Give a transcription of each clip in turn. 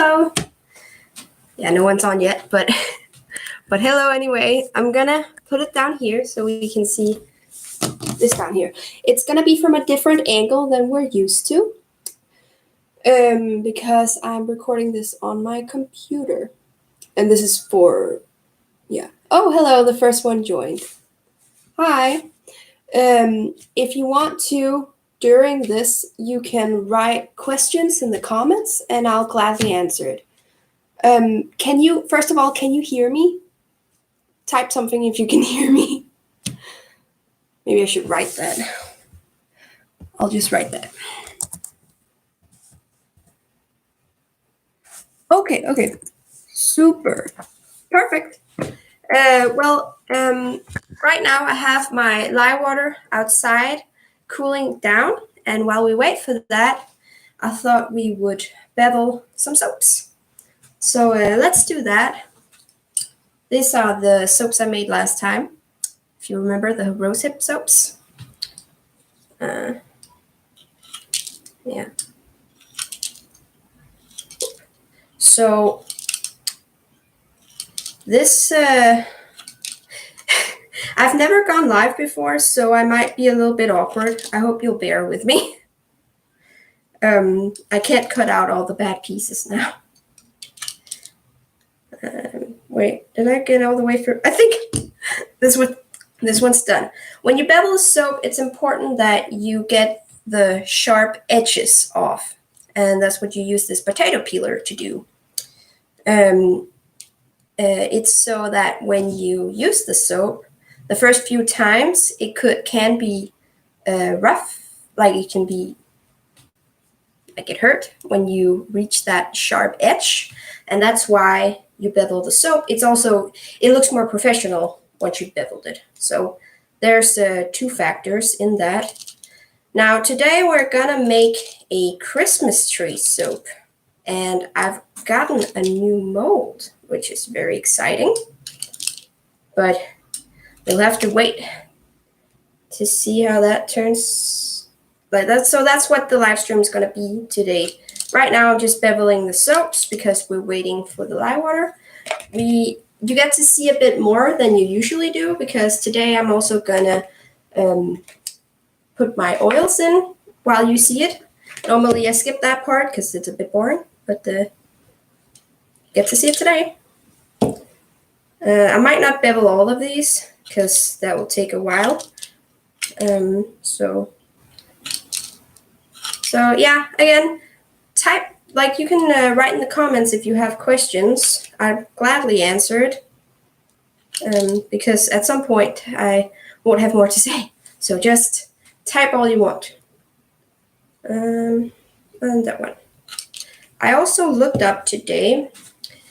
Hello. Yeah, no one's on yet, but hello anyway. I'm gonna put it down here so we can see this down here. It's gonna be from a different angle than we're used to, because I'm recording this on my computer, and this is for, yeah. Oh, hello, the first one joined. Hi. If you want to, during this, you can write questions in the comments, and I'll gladly answer it. Can you, first of all, can you hear me? Type something if you can hear me. Maybe I should write that. I'll just write that. Okay. Super. Perfect. Right now I have my lye water outside cooling down, and while we wait for that, I thought we would bevel some soaps. So let's do that. These are the soaps I made last time. If you remember, the rosehip soaps. Yeah. So this, I've never gone live before, so I might be a little bit awkward. I hope you'll bear with me. I can't cut out all the bad pieces now. Wait, did I get all the way through? I think this one's done. When you bevel a soap, it's important that you get the sharp edges off, and that's what you use this potato peeler to do. It's so that when you use the soap, the first few times it can be rough, like it can be like it hurt when you reach that sharp edge, and that's why you bevel the soap. It looks more professional once you've beveled it. So there's 2 factors in that. Now today we're gonna make a Christmas tree soap, and I've gotten a new mold, which is very exciting, but we'll have to wait to see how that turns. But that's what the live stream is going to be today. Right now I'm just beveling the soaps because we're waiting for the lye water. You get to see a bit more than you usually do, because today I'm also gonna put my oils in while you see it. Normally I skip that part because it's a bit boring, but get to see it today. I might not bevel all of these because that will take a while. So yeah, again, type, like, you can write in the comments if you have questions. I'd gladly answer it, because at some point I won't have more to say. So just type all you want. And that one. I also looked up today,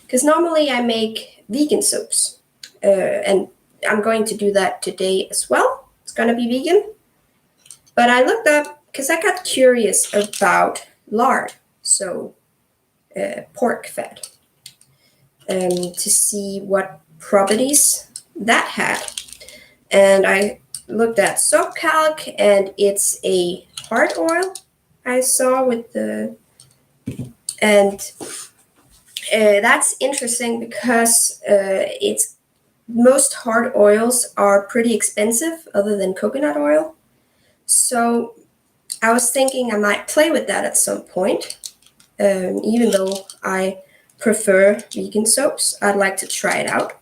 because normally I make vegan soaps, and I'm going to do that today as well. It's going to be vegan. But I looked up because I got curious about lard, so pork fat, to see what properties that had. And I looked at soap calc, and it's a hard oil I saw with the, and that's interesting because most hard oils are pretty expensive other than coconut oil. So I was thinking I might play with that at some point. Even though I prefer vegan soaps, I'd like to try it out.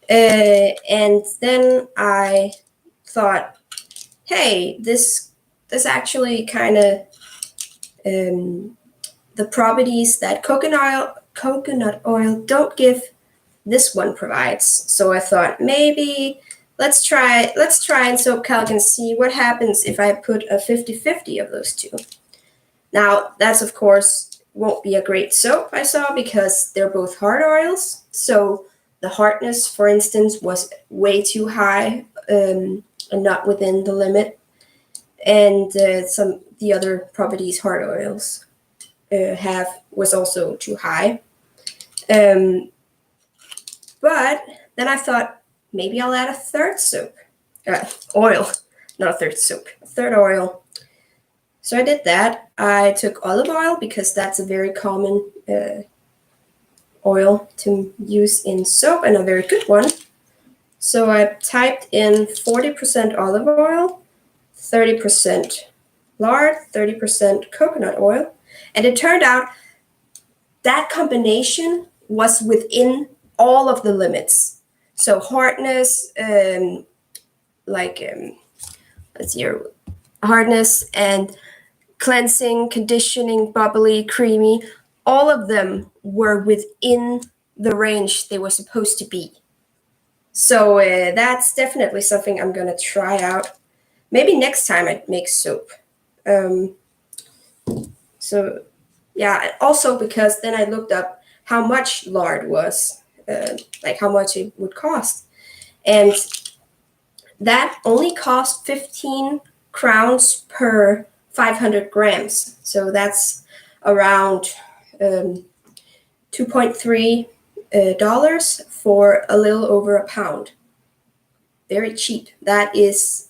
And then I thought, hey, this actually kind of the properties that coconut oil don't give, this one provides. So I thought, maybe let's try in soap calc and see what happens if I put a 50-50 of those two. Now that's, of course, won't be a great soap, I saw, because they're both hard oils. So the hardness, for instance, was way too high, and not within the limit. And the other properties hard oils was also too high. But then I thought, maybe I'll add a third soap, oil, not a third soap, a third oil. So I did that. I took olive oil because that's a very common oil to use in soap, and a very good one. So I typed in 40% olive oil, 30% lard, 30% coconut oil, and it turned out that combination was within all of the limits. So hardness, let's see here, hardness and cleansing, conditioning, bubbly, creamy, all of them were within the range they were supposed to be. So that's definitely something I'm gonna try out. Maybe next time I make soap. So yeah, also because then I looked up how much lard was, like how much it would cost. And that only cost 15 crowns per 500 grams. So that's around $2.3 for a little over a pound. Very cheap. That is,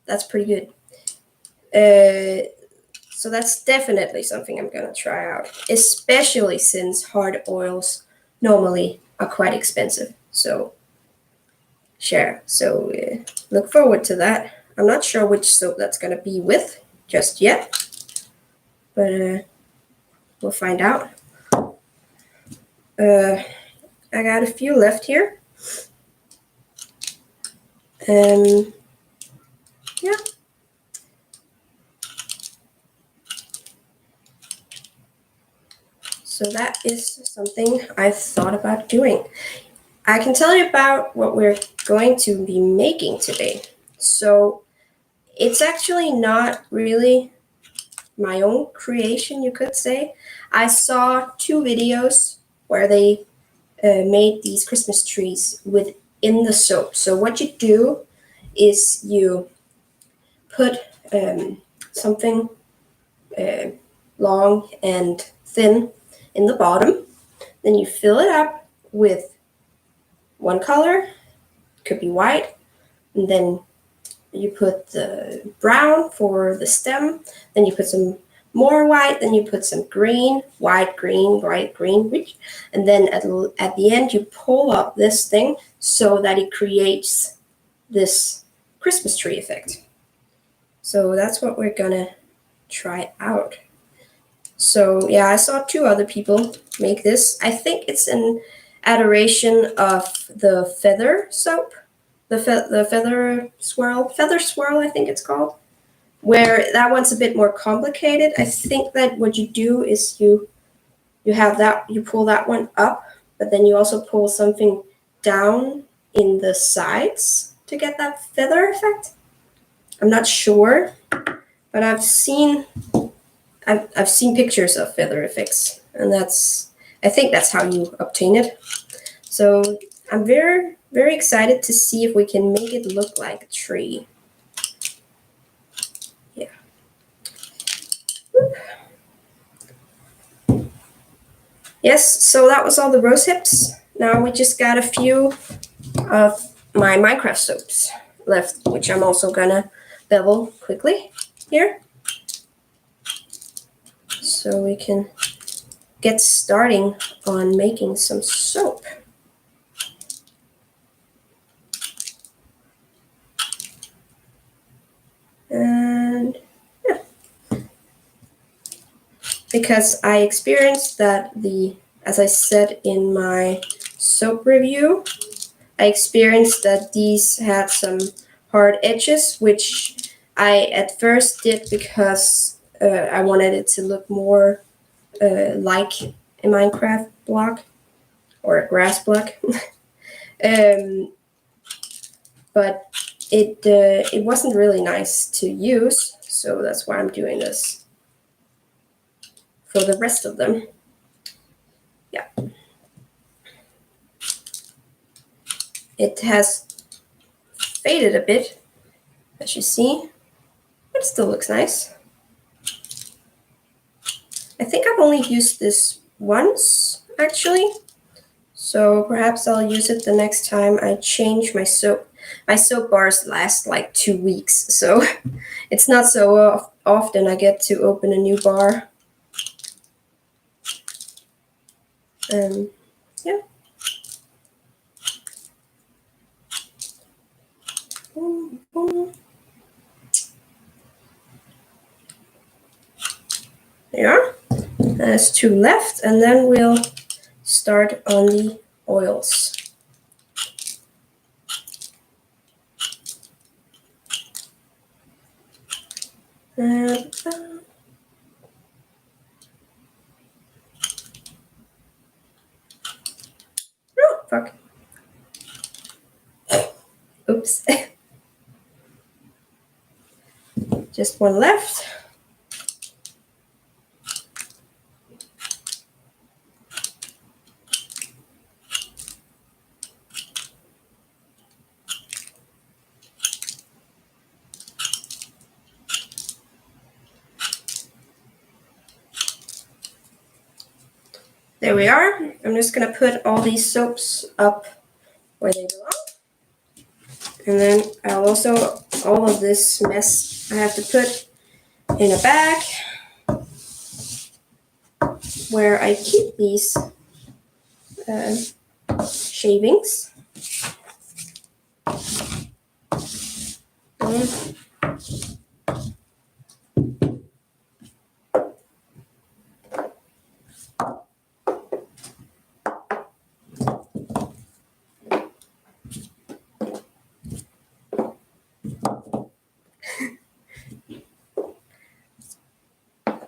that's pretty good. So that's definitely something I'm gonna try out, especially since hard oils normally are quite expensive. So look forward to that. I'm not sure which soap that's gonna be with just yet, but we'll find out. I got a few left here. Yeah. So that is something I've thought about doing. I can tell you about what we're going to be making today. So it's actually not really my own creation, you could say. I saw 2 videos where they made these Christmas trees within the soap. So what you do is you put something long and thin in the bottom. Then you fill it up with one color, could be white, and then you put the brown for the stem, then you put some more white, then you put some green, white, green, and then at the end you pull up this thing so that it creates this Christmas tree effect. So that's what we're gonna try out. So yeah, I saw 2 other people make this. I think it's an adoration of the feather soap, the feather swirl, I think it's called, where that one's a bit more complicated. I think that what you do is you pull that one up, but then you also pull something down in the sides to get that feather effect. I'm not sure, but I've seen pictures of feather effects, and I think that's how you obtain it. So I'm very, very excited to see if we can make it look like a tree. Yeah. Yes, so that was all the rose hips. Now we just got a few of my Minecraft soaps left, which I'm also gonna bevel quickly here, so we can get starting on making some soap. And yeah, because I experienced that as I said in my soap review, I experienced that these had some hard edges, which I at first did because I wanted it to look more like a Minecraft block or a grass block. But it wasn't really nice to use, so that's why I'm doing this for the rest of them. Yeah. It has faded a bit, as you see, but it still looks nice. I think I've only used this once, actually, so perhaps I'll use it the next time I change my soap. My soap bars last like 2 weeks, so it's not so often I get to open a new bar. Yeah. Boom, boom. There. There's 2 left, and then we'll start on the oils. And, oh, fuck. Oops. Just 1 left. There we are. I'm just gonna put all these soaps up where they belong. And then I'll also, all of this mess I have to put in a bag where I keep these shavings.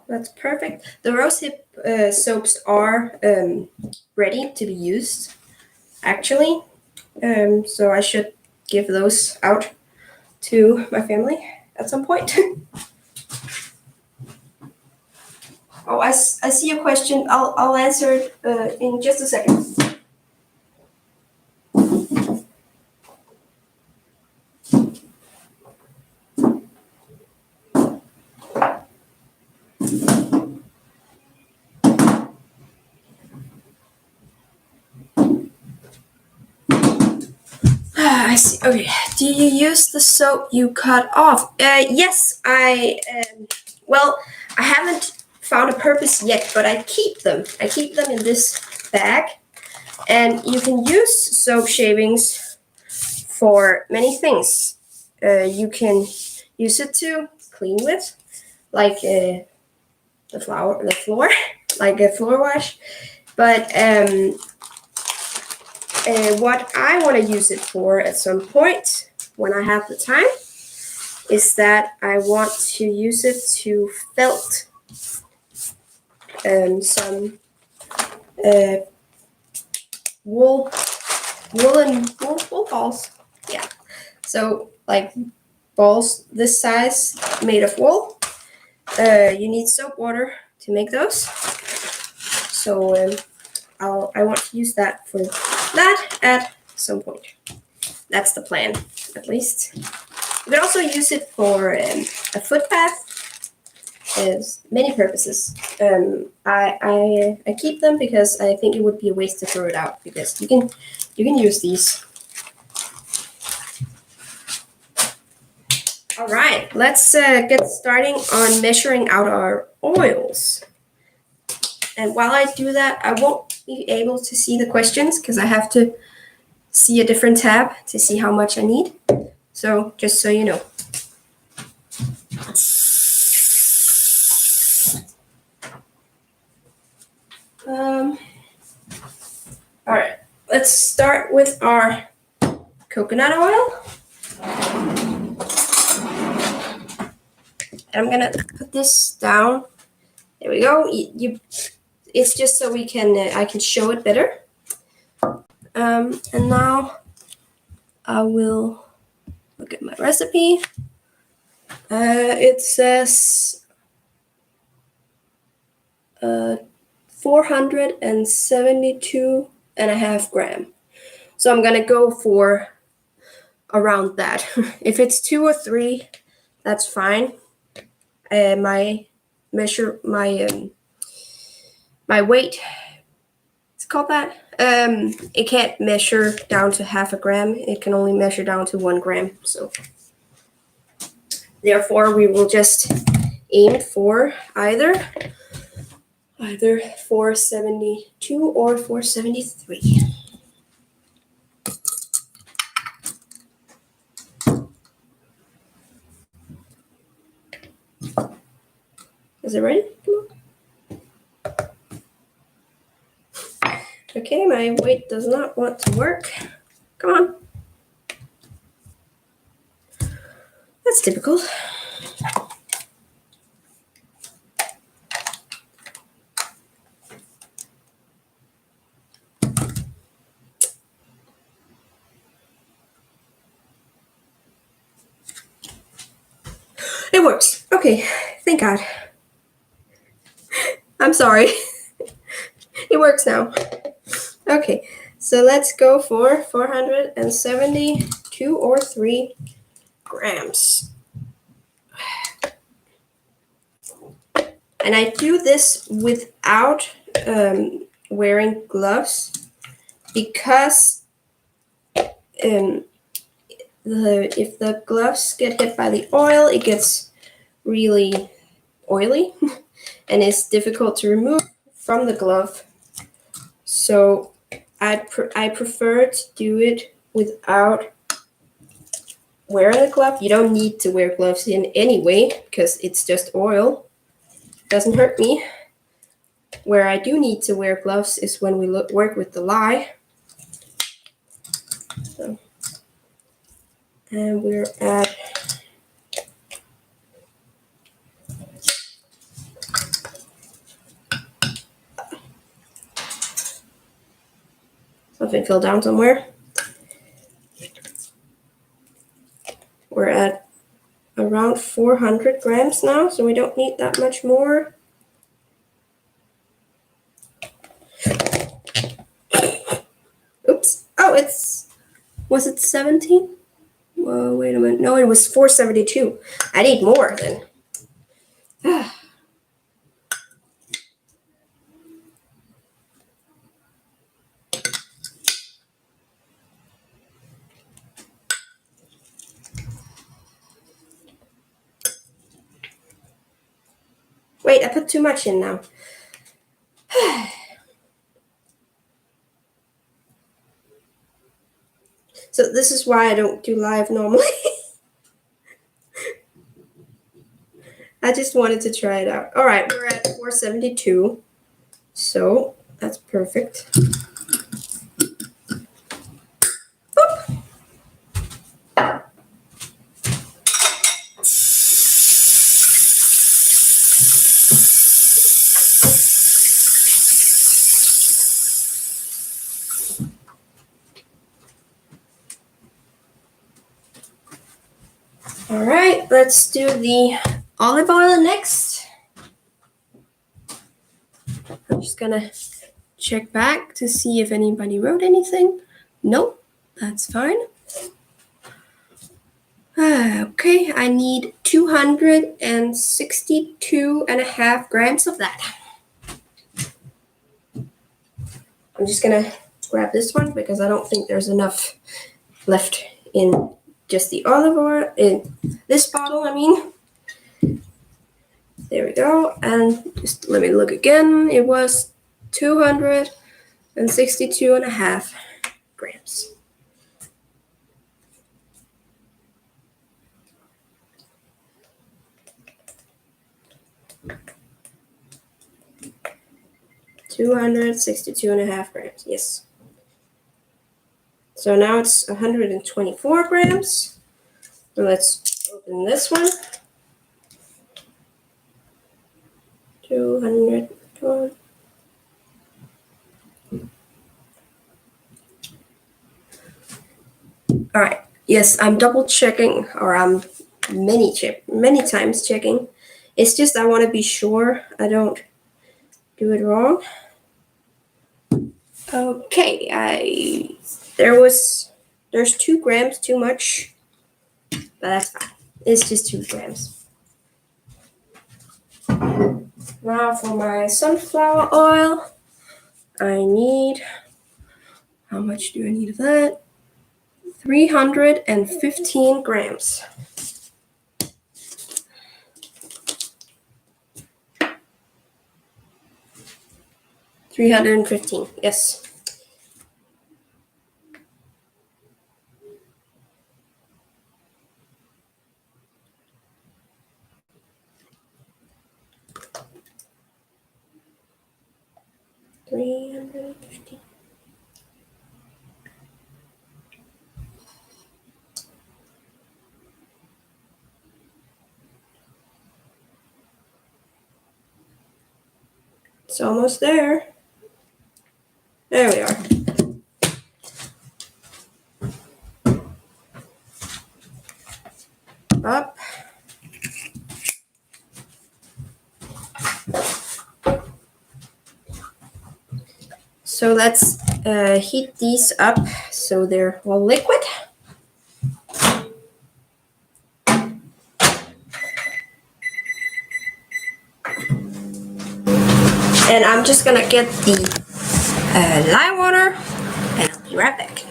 That's perfect. The rosehip soaps are ready to be used, actually. So I should give those out to my family at some point. Oh, I see a question. I'll answer it in just a second. I see. Okay. Do you use the soap you cut off? Yes, well, I haven't found a purpose yet, but I keep them. I keep them in this bag, and you can use soap shavings for many things. You can use it to clean with, like the floor, like a floor wash. But what I want to use it for at some point, when I have the time, is that I want to use it to felt some wool balls. Yeah. So like balls this size made of wool. You need soap water to make those. So I want to use that for that at some point. That's the plan, at least. You can also use it for a foot bath. There's many purposes. I keep them because I think it would be a waste to throw it out, because you can use these. All right, let's get starting on measuring out our oils. And while I do that, I won't be able to see the questions because I have to see a different tab to see how much I need. So just so you know. All right, let's start with our coconut oil. I'm gonna put this down. There we go. It's just so we can I can show it better. And now I will look at my recipe. It says 472.5 grams. So I'm gonna go for around that. If it's 2 or 3, that's fine. My weight, it's called that. It can't measure down to 0.5 gram. It can only measure down to 1 gram. So therefore, we will just aim for either either 472 or 473. Is it ready? Come on. Okay, my weight does not want to work. Come on. That's typical. It works. Okay, thank God. I'm sorry. It works now. Okay, so let's go for 472 or 3 grams. And I do this without wearing gloves because if the gloves get hit by the oil, it gets really oily and it's difficult to remove from the glove. So I prefer to do it without wearing a glove. You don't need to wear gloves in anyway because it's just oil. Doesn't hurt me. Where I do need to wear gloves is when we work with the lye. So, and we're at something fell down somewhere. We're at around 400 grams now, so we don't need that much more. Oops. Oh, was it 17? Whoa, wait a minute. No, it was 472. I need more then. Wait, I put too much in now. So this is why I don't do live normally. I just wanted to try it out. All right, we're at 472. So that's perfect. Boop. All right, let's do the olive oil next. I'm just gonna check back to see if anybody wrote anything. Nope, that's fine. Okay, I need 262.5 grams of that. I'm just gonna grab this one because I don't think there's enough left in just the olive oil, in this bottle, I mean. There we go, and just let me look again. It was 262.5 grams. $262.5 grams, yes. So now it's 124 grams. So let's open this one. 200. All right. Yes, I'm double checking, or I'm many times checking. It's just I want to be sure I don't do it wrong. Okay, there's 2 grams too much, but that's fine. It's just 2 grams. Now for my sunflower oil, I need, how much do I need of that? 315 grams. 315, yes. $315. It's almost there. There we are. Up. So let's heat these up so they're all liquid. And I'm just gonna get the lye water and I'll be right back.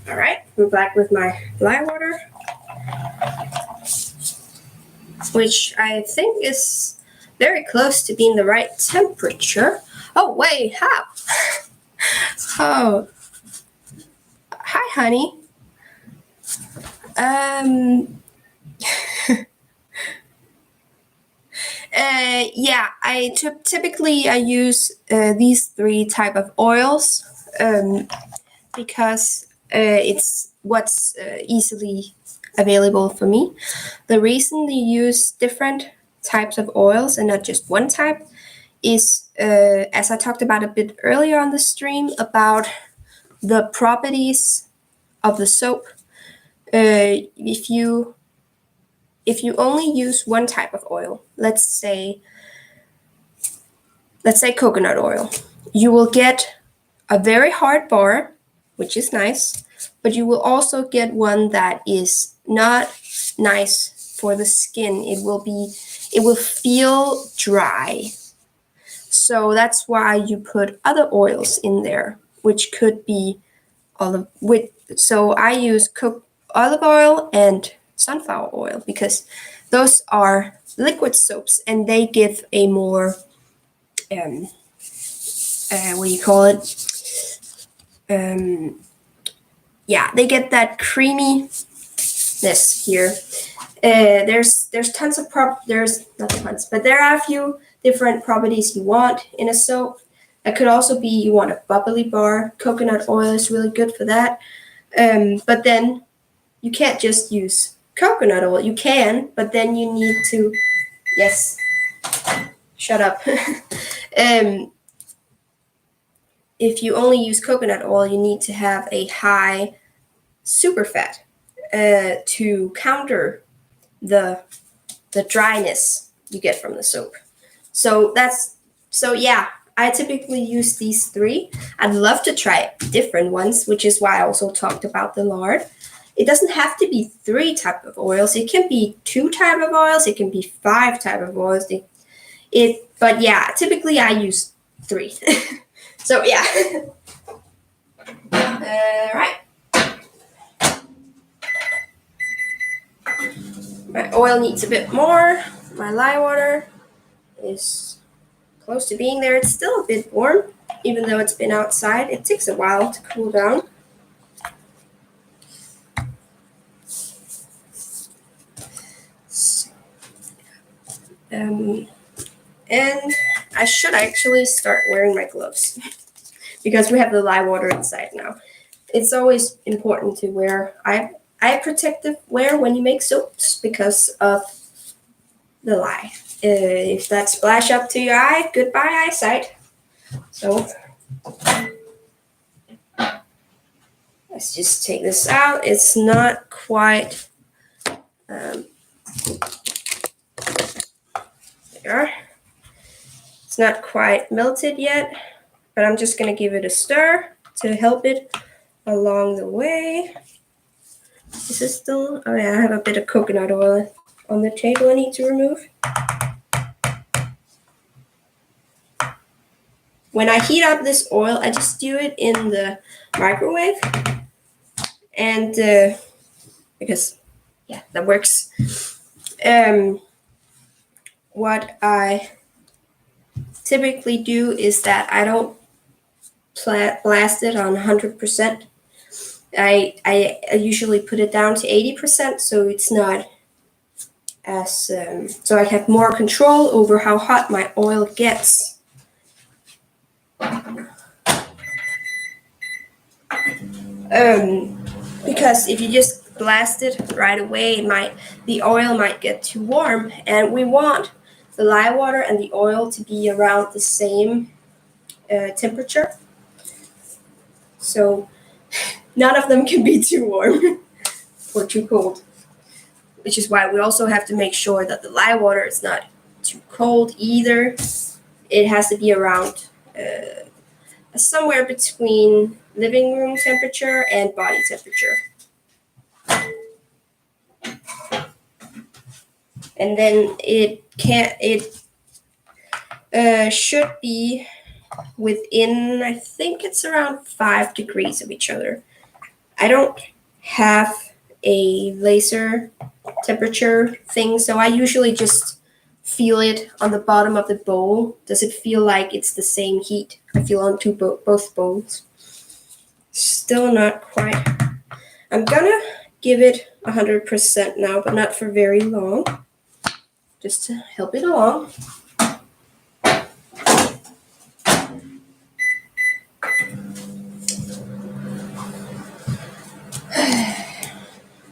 All right, we're back with my lye water, which I think is very close to being the right temperature. Oh, wait, how? Oh, hi, honey. Yeah, I typically I use these three type of oils because it's what's easily available for me. The reason they use different types of oils and not just one type is, as I talked about a bit earlier on the stream, about the properties of the soap. If you only use one type of oil, let's say coconut oil, you will get a very hard bar, which is nice, but you will also get one that is not nice for the skin. It will feel dry. So that's why you put other oils in there, which could be so I use olive oil and sunflower oil because those are liquid soaps and they give a more what do you call it? They get that creaminess here. There's tons of there's not tons, but there are a few different properties you want in a soap. It could also be you want a bubbly bar. Coconut oil is really good for that. But then you can't just use coconut oil. You can, but then you need to, yes, shut up. If you only use coconut oil, you need to have a high superfat to counter the dryness you get from the soap. So yeah, I typically use these three. I'd love to try different ones, which is why I also talked about the lard. It doesn't have to be 3 type of oils. It can be 2 type of oils. It can be 5 type of oils. But yeah, typically I use 3. So yeah. Right. My oil needs a bit more. My lye water is close to being there. It's still a bit warm, even though it's been outside. It takes a while to cool down. And I should actually start wearing my gloves because we have the lye water inside now. It's always important to wear eye protective wear when you make soaps because of the lye. If that splash up to your eye, goodbye eyesight. So let's just take this out. It's not quite there. It's not quite melted yet, but I'm just gonna give it a stir to help it along the way. Is this still? Oh yeah, I have a bit of coconut oil on the table I need to remove. When I heat up this oil, I just do it in the microwave, and because yeah, that works. What I typically do is that I don't blast it on 100%. I usually put it down to 80%, so it's not as so I have more control over how hot my oil gets. Because if you just blast it right away, the oil might get too warm, and we want the lye water and the oil to be around the same temperature. So none of them can be too warm or too cold, which is why we also have to make sure that the lye water is not too cold either. It has to be around somewhere between living room temperature and body temperature. And then it should be within, I think it's around 5 degrees of each other. I don't have a laser temperature thing, so I usually just feel it on the bottom of the bowl. Does it feel like it's the same heat I feel on both bowls? Still not quite. I'm gonna give it 100% now, but not for very long, just to help it along.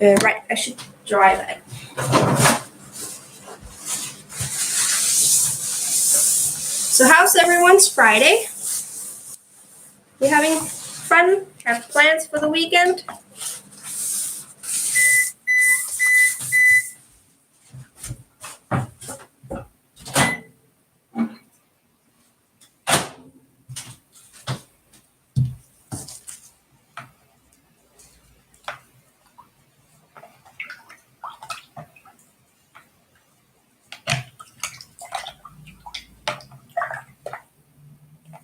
Right, I should dry that. So how's everyone's Friday? You having fun? Have plans for the weekend?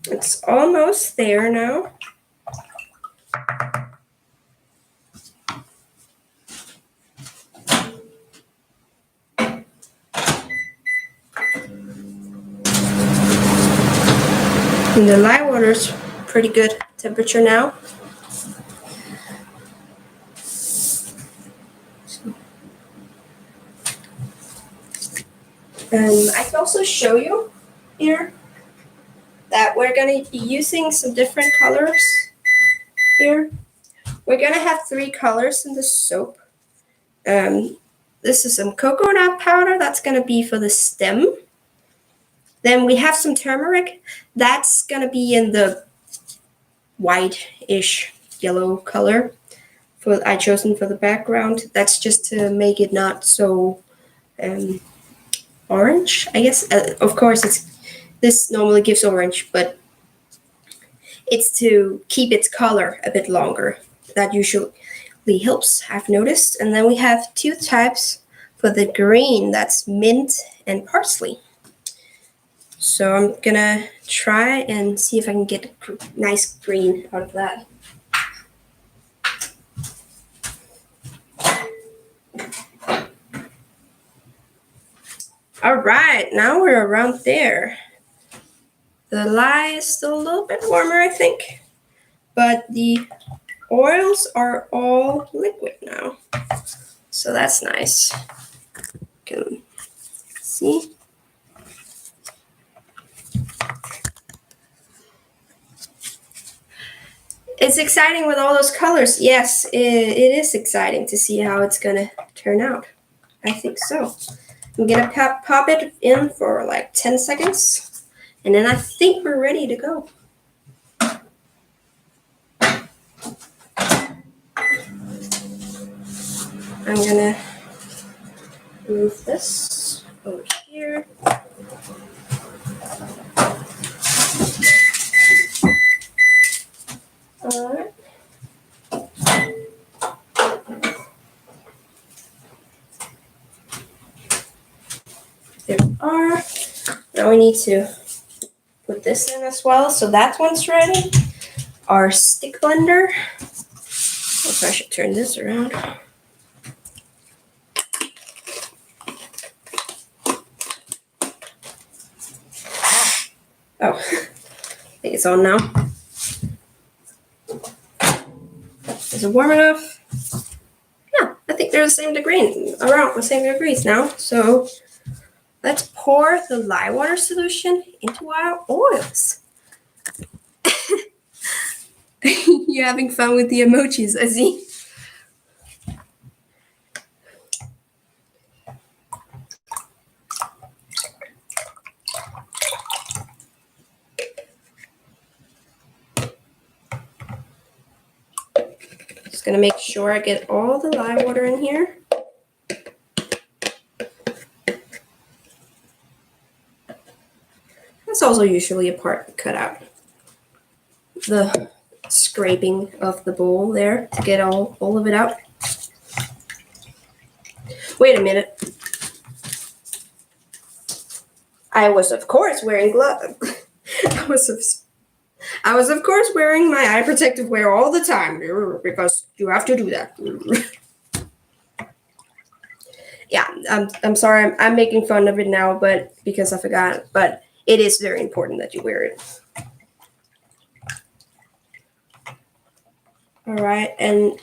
It's almost there now. And the lye water's pretty good temperature now. I can also show you here that we're going to be using some different colors here. We're going to have 3 colors in the soap. This is some coconut powder. That's going to be for the stem. Then we have some turmeric. That's going to be in the white-ish yellow color. I chosen for the background. That's just to make it not so orange, I guess. Of course, this normally gives orange, but it's to keep its color a bit longer. That usually helps, I've noticed. And then we have 2 types for the green. That's mint and parsley. So I'm gonna try and see if I can get a nice green out of that. All right, now we're around there. The lye is still a little bit warmer, I think, but the oils are all liquid now, so that's nice. You can see. It's exciting with all those colors. Yes, it is exciting to see how it's gonna turn out. I think so. I'm gonna pop it in for like 10 seconds, and then I think we're ready to go. I'm gonna move this over here. There we are. Now we need to put this in as well. So that one's ready. Our stick blender. Also, I should turn this around. Oh, I think it's on now. Is it warm enough? Yeah, I think they're the same degree, around the same degrees now. So let's pour the lye water solution into our oils. You're having fun with the emojis, I see. Just gonna make sure I get all the lye water in here. That's also usually a part cut out. The scraping of the bowl there to get all of it out. Wait a minute. I was of course wearing gloves. I was of course wearing my eye protective wear all the time because you have to do that. Yeah, I'm sorry. I'm making fun of it now, but because I forgot. But it is very important that you wear it. All right, and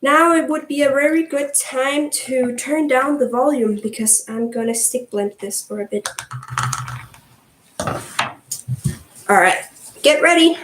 now it would be a very good time to turn down the volume because I'm gonna stick blend this for a bit. All right, get ready.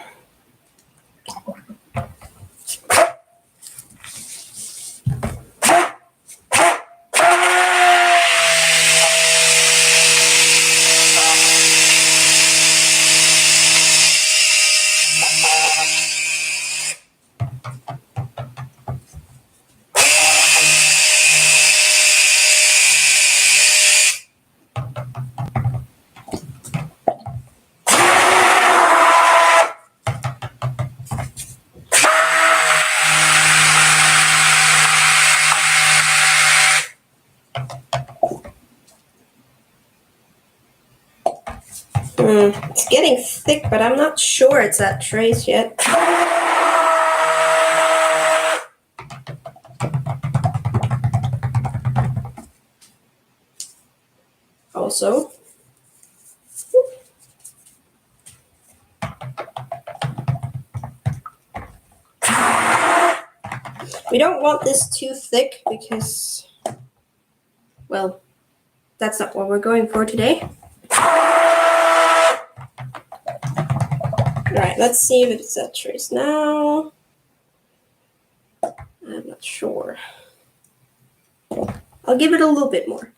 It's getting thick, but I'm not sure it's at trace yet. Also, we don't want this too thick because, well, that's not what we're going for today. Alright, let's see if it's at trace now. I'm not sure. I'll give it a little bit more.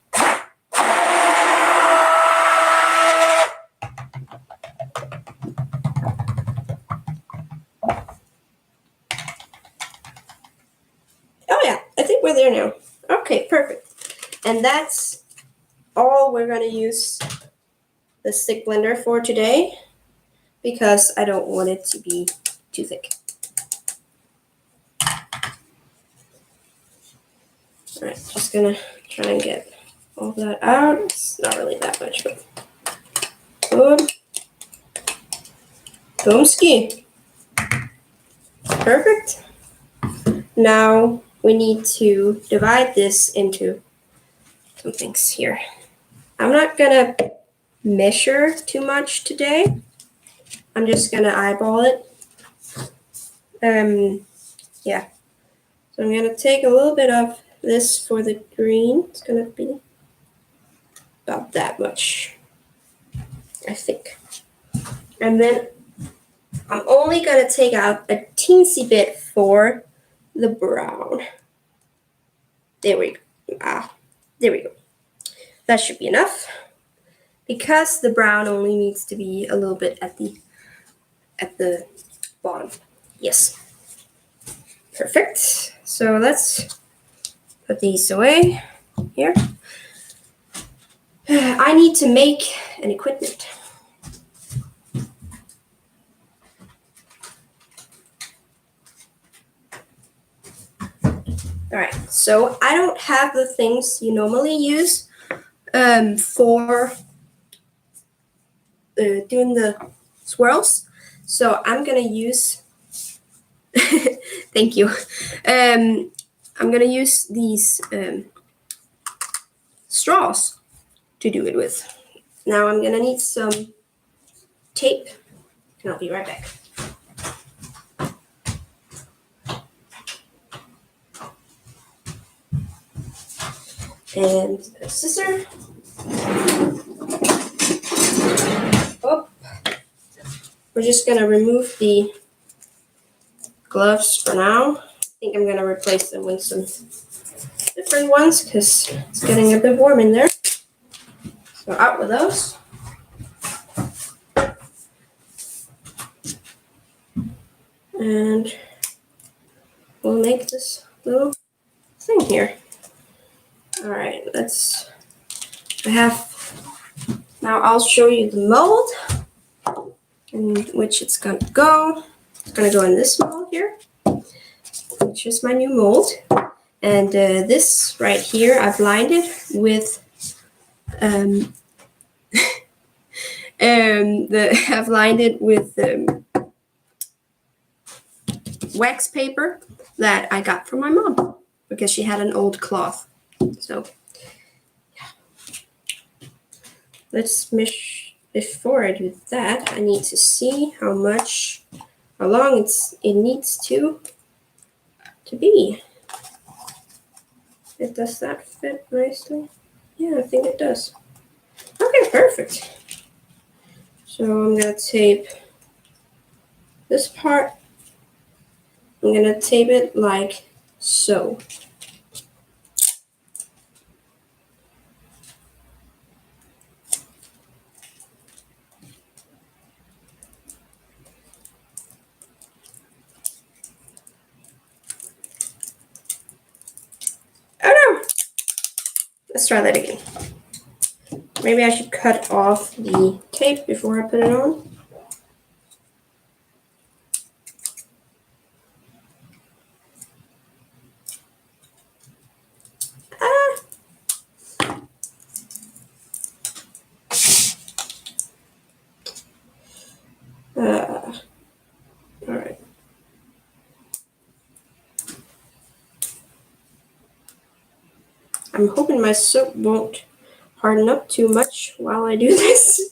Oh yeah, I think we're there now. Okay, perfect. And that's all we're going to use the stick blender for today because I don't want it to be too thick. Alright, just gonna try and get all that out. It's not really that much, but boom. Boomski. Perfect. Now we need to divide this into some things here. I'm not gonna measure too much today. I'm just gonna eyeball it. Yeah. So I'm gonna take a little bit of this for the green. It's gonna be about that much, I think. And then I'm only gonna take out a teensy bit for the brown. There we go. There we go. That should be enough because the brown only needs to be a little bit at the bottom. Yes. Perfect. So let's put these away here. I need to make an equipment. All right, so I don't have the things you normally use. for doing the swirls. So I'm gonna use, thank you. I'm gonna use these straws to do it with. Now I'm gonna need some tape, and I'll be right back. And a scissor. Oh, we're just gonna remove the gloves for now. I think I'm gonna replace them with some different ones because it's getting a bit warm in there. So out with those. And we'll make this little thing here. All right, now I'll show you the mold in which it's gonna go. It's gonna go in this mold here, which is my new mold. And this right here, I've lined it with I've lined it with wax paper that I got from my mom because she had an old cloth. So yeah. Let's mesh. Before I do that, I need to see how long it needs to be. Does that fit nicely? Yeah, I think it does. Okay, perfect. So I'm gonna tape this part. I'm gonna tape it like so. Oh no! Let's try that again. Maybe I should cut off the tape before I put it on. All right. I'm hoping my soap won't harden up too much while I do this.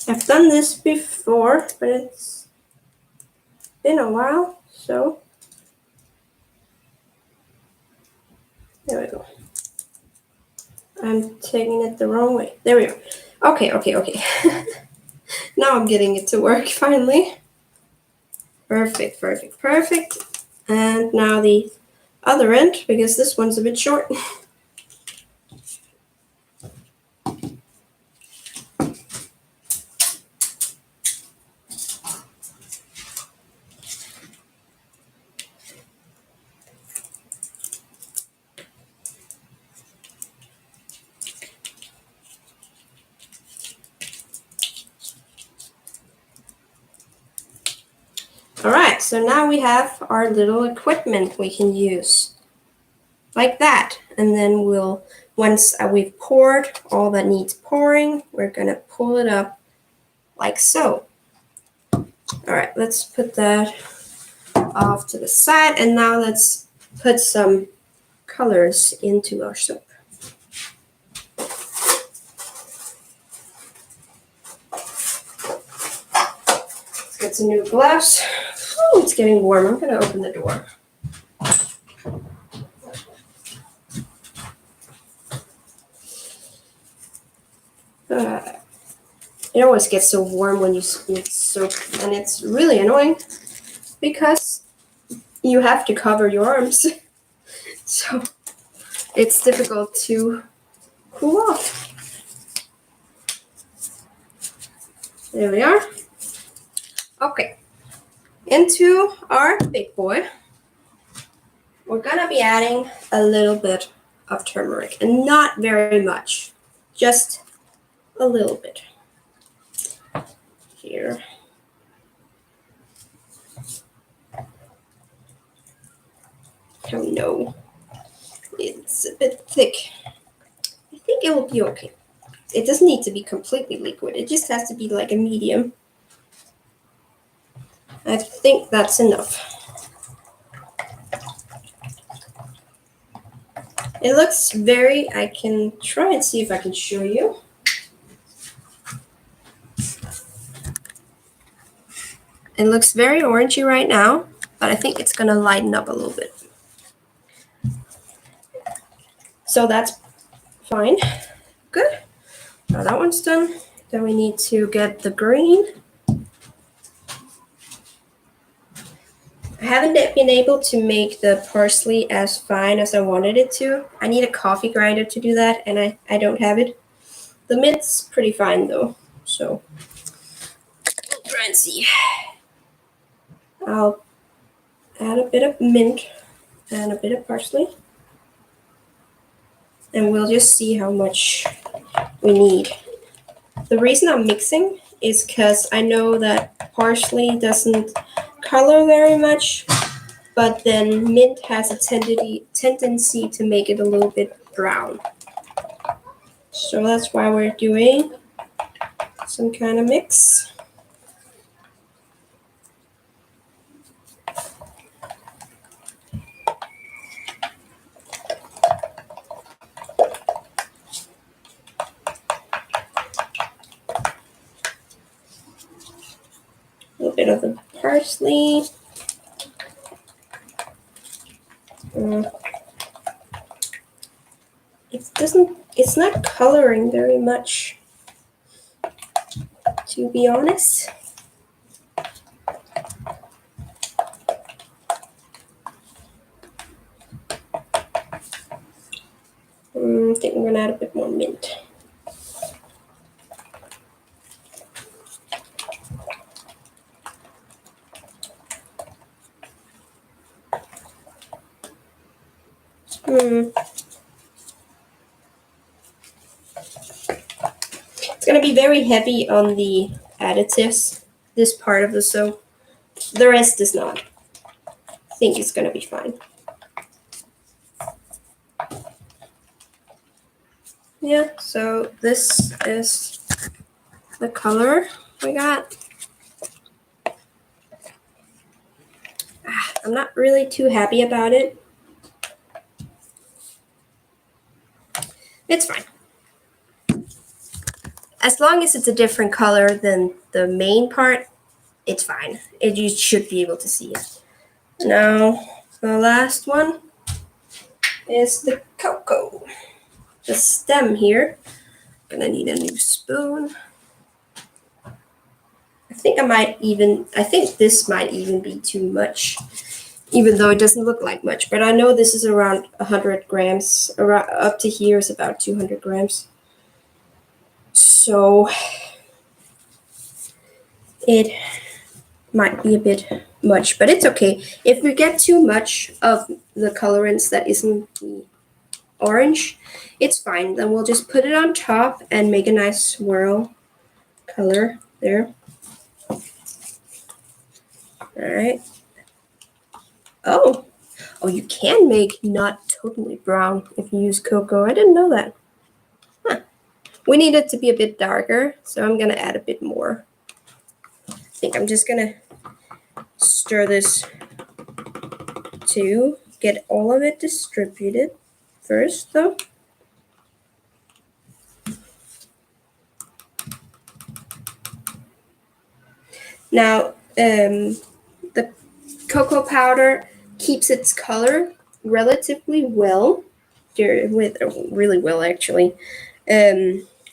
I've done this before, but it's been a while, so there we go. I'm taking it the wrong way. There we go. Okay. Now I'm getting it to work finally. Perfect. And now the other end, because this one's a bit short. Alright, so now we have our little equipment we can use. Like that. And then once we've poured all that needs pouring, we're going to pull it up like so. Alright, let's put that off to the side. And now let's put some colors into our soap. Let's get some new gloves. Oh, it's getting warm. I'm going to open the door. It always gets so warm when you use soap, and it's really annoying because you have to cover your arms. So it's difficult to cool off. There we are. Okay, into our big boy. we're gonna be adding a little bit of turmeric, and not very much, just a little bit here. Oh no, it's a bit thick. I think it will be okay. It doesn't need to be completely liquid, it just has to be like a medium. I think that's enough. It looks very, I can try and see if I can show you. It looks very orangey right now, but I think it's gonna lighten up a little bit. So that's fine. Good. Now that one's done. Then we need to get the green. I haven't been able to make the parsley as fine as I wanted it to. I need a coffee grinder to do that, and I don't have it. The mint's pretty fine though, so we'll try and see. I'll add a bit of mint and a bit of parsley, and we'll just see how much we need. The reason I'm mixing is because I know that parsley doesn't color very much, but then mint has a tendency to make it a little bit brown. So that's why we're doing some kind of mix. A little bit of the parsley. It's not coloring very much, to be honest. I think I'm gonna add a bit more mint. It's gonna be very heavy on the additives, this part of the soap. The rest is not. I think it's gonna be fine. Yeah, so this is the color we got. I'm not really too happy about it. It's fine. As long as it's a different color than the main part, it's fine. You should be able to see it. Now, the last one is the cocoa. The stem here. Gonna need a new spoon. I think this might even be too much, even though it doesn't look like much. But I know this is around 100 grams. Around up to here is about 200 grams. So it might be a bit much, but it's okay. If we get too much of the colorants that isn't the orange, it's fine. Then we'll just put it on top and make a nice swirl color there. All right. Oh, you can make not totally brown if you use cocoa. I didn't know that. Huh. We need it to be a bit darker, so I'm gonna add a bit more. I think I'm just gonna stir this to get all of it distributed first, though. Now, the cocoa powder keeps its color relatively well, really well actually,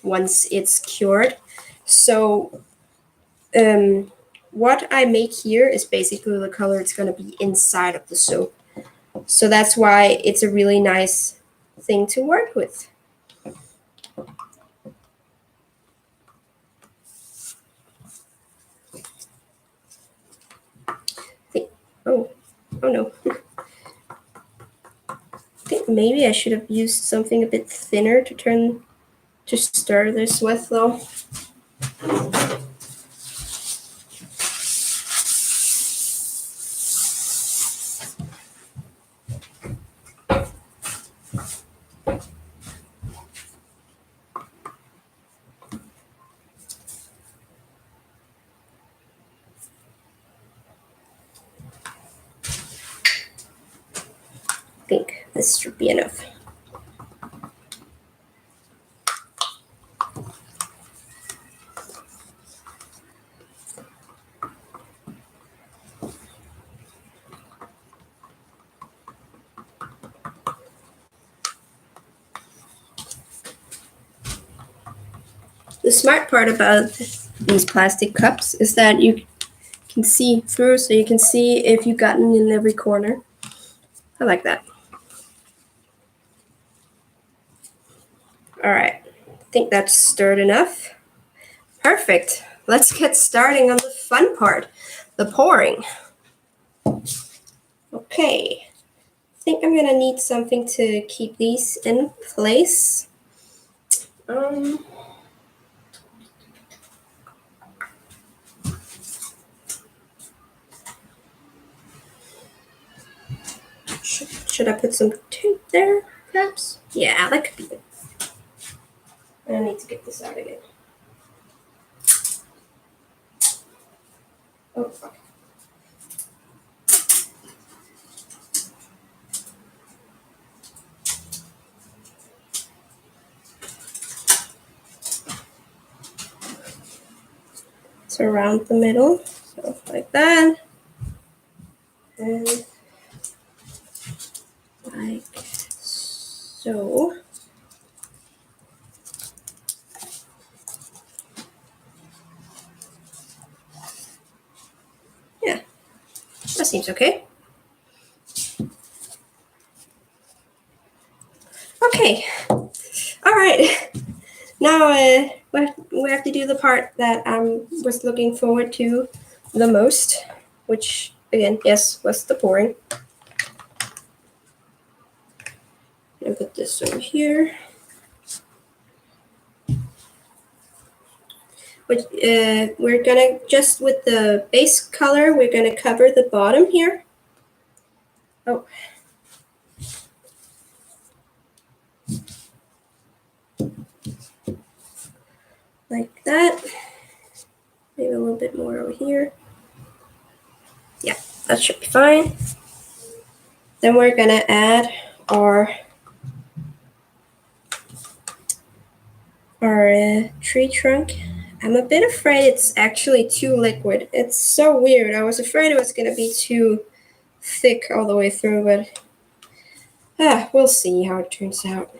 once it's cured. So what I make here is basically the color it's going to be inside of the soap. So that's why it's a really nice thing to work with. Oh no. maybe I should have used something a bit thinner to stir this with, though. I think this should be enough. The smart part about these plastic cups is that you can see through, so you can see if you've gotten in every corner. I like that. All right, I think that's stirred enough. Perfect. Let's get starting on the fun part, the pouring. Okay, I think I'm gonna need something to keep these in place. Should I put some tape there, perhaps? Yeah, that could be good. I need to get this out again. Oh, fuck. So around the middle, so like that. And like so. Yeah, that seems okay. Okay, all right. Now we have to do the part that I was looking forward to the most, which again, yes, was the pouring. And put this over here. But we're gonna, just with the base color, we're gonna cover the bottom here. Oh. Like that. Maybe a little bit more over here. Yeah, that should be fine. Then we're gonna add our tree trunk. I'm a bit afraid it's actually too liquid. It's so weird. I was afraid it was gonna be too thick all the way through, but we'll see how it turns out.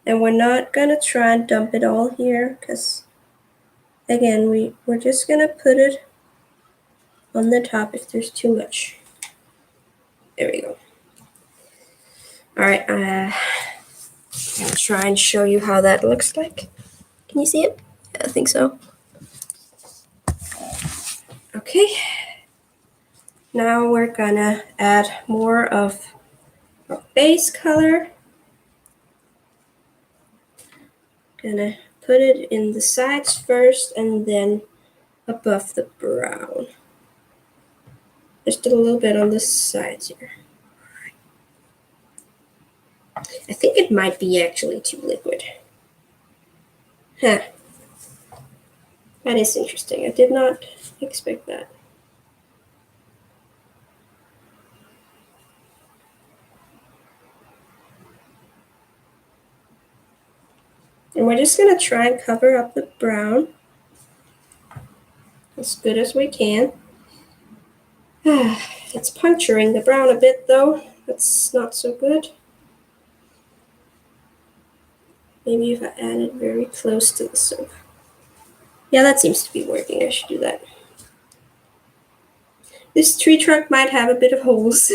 And we're not gonna try and dump it all here, because again, we're just gonna put it on the top if there's too much. There we go. All right, I'm gonna try and show you how that looks like. Can you see it? Yeah, I think so. Okay. Now we're gonna add more of our base color. Gonna put it in the sides first and then above the brown. Just a little bit on the sides here. I think it might be actually too liquid. Huh. That is interesting. I did not expect that. And we're just gonna try and cover up the brown as good as we can. It's puncturing the brown a bit though. That's not so good. Maybe if I add it very close to the soap. Yeah, that seems to be working. I should do that. This tree trunk might have a bit of holes.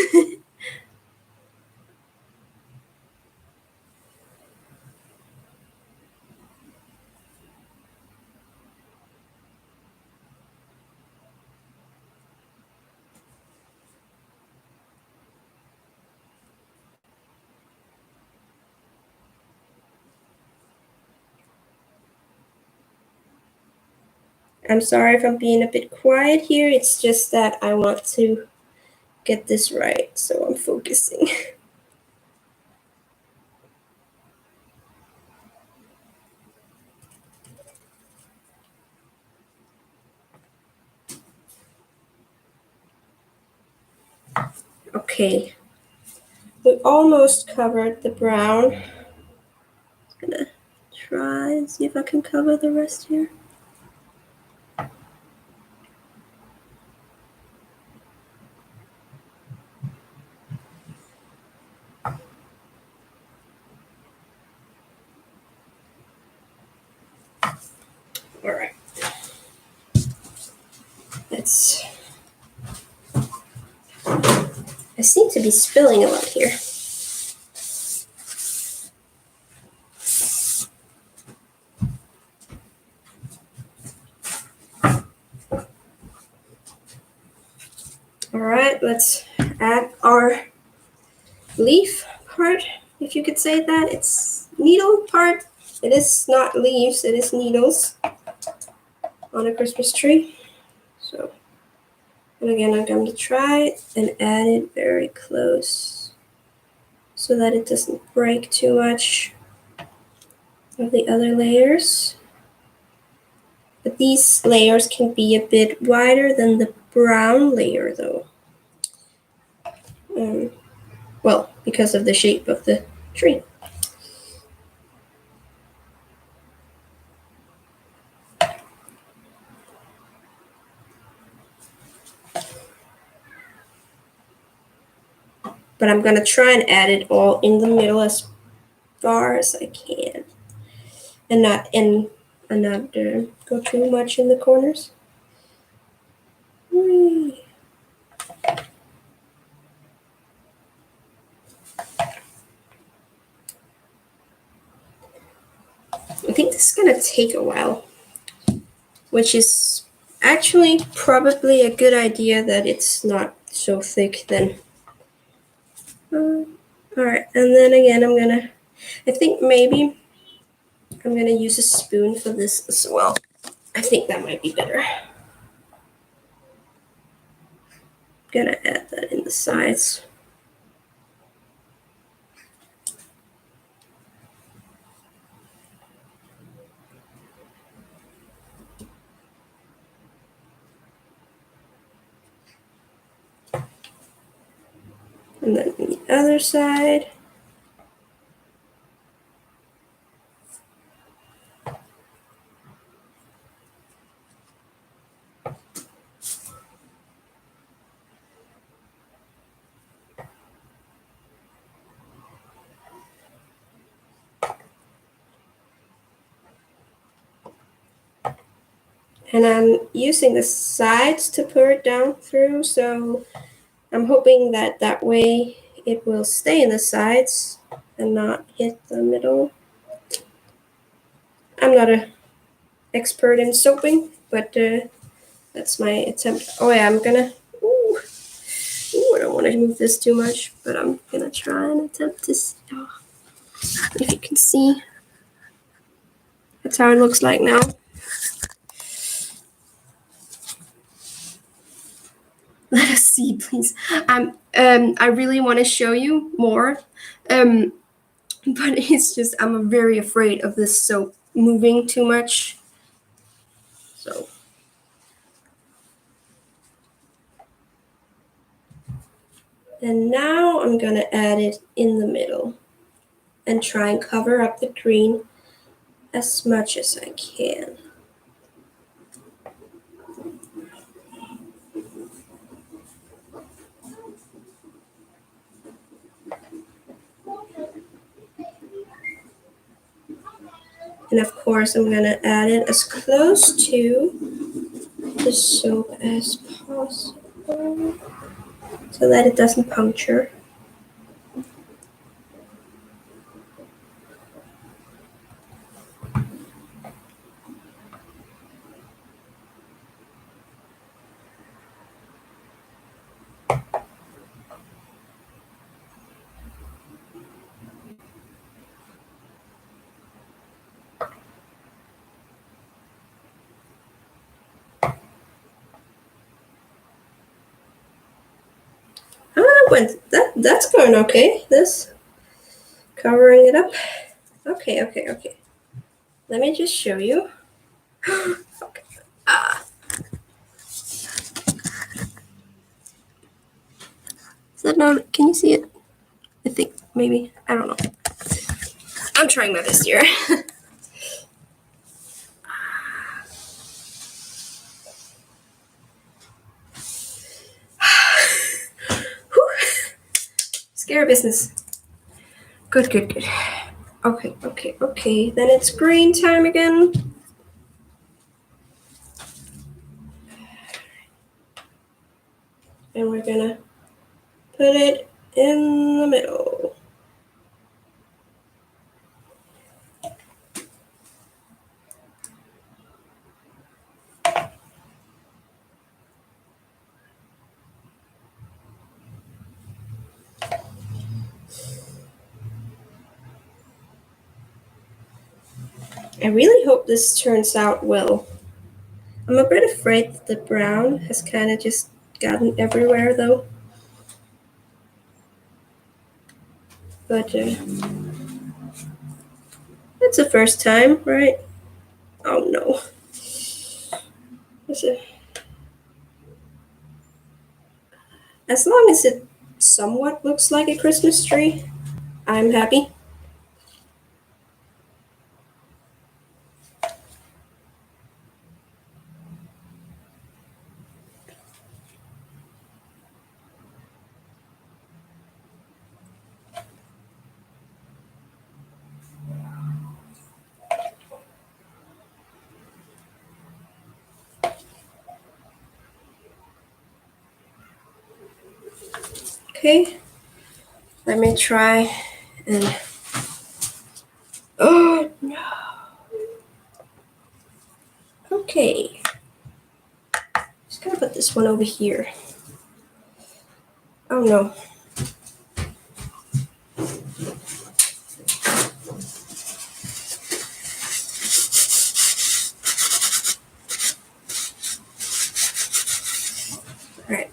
I'm sorry if I'm being a bit quiet here. It's just that I want to get this right, so I'm focusing. Okay, we almost covered the brown. I'm gonna try and see if I can cover the rest here. All right. Let's. I seem to be spilling a lot here. All right, let's add our leaf part, if you could say that. It's needle part. It is not leaves, it is needles on a Christmas tree. So, and again, I'm going to try it and add it very close so that it doesn't break too much of the other layers. But these layers can be a bit wider than the brown layer though. Well, because of the shape of the tree. But I'm gonna try and add it all in the middle as far as I can, and not go too much in the corners. Whee. I think this is gonna take a while, which is actually probably a good idea that it's not so thick then. Alright, and then again I think maybe I'm gonna use a spoon for this as well. I think that might be better. Gonna add that in the sides. And then the other side. And I'm using the sides to pour it down through, so I'm hoping that that way it will stay in the sides and not hit the middle. I'm not an expert in soaping, but that's my attempt. Oh yeah, I'm gonna, ooh, I don't want to move this too much, but I'm gonna try and attempt to see, if you can see. That's how it looks like now. Let us see, please. I really want to show you more, but it's just I'm very afraid of this soap moving too much. So, and now I'm gonna add it in the middle and try and cover up the green as much as I can. And of course, I'm gonna add it as close to the soap as possible so that it doesn't puncture. That's going okay. This covering it up. Okay. Let me just show you. Okay. Is that not? Can you see it? I think maybe. I don't know. I'm trying my best here. Scary business. Good. Okay. Then it's green time again. And we're gonna put it in the middle. I really hope this turns out well. I'm a bit afraid that the brown has kind of just gotten everywhere though. But it's the first time, right? Oh no. As long as it somewhat looks like a Christmas tree, I'm happy. Okay, let me try and. Oh no. Okay. Just gonna put this one over here. Oh no. Alright.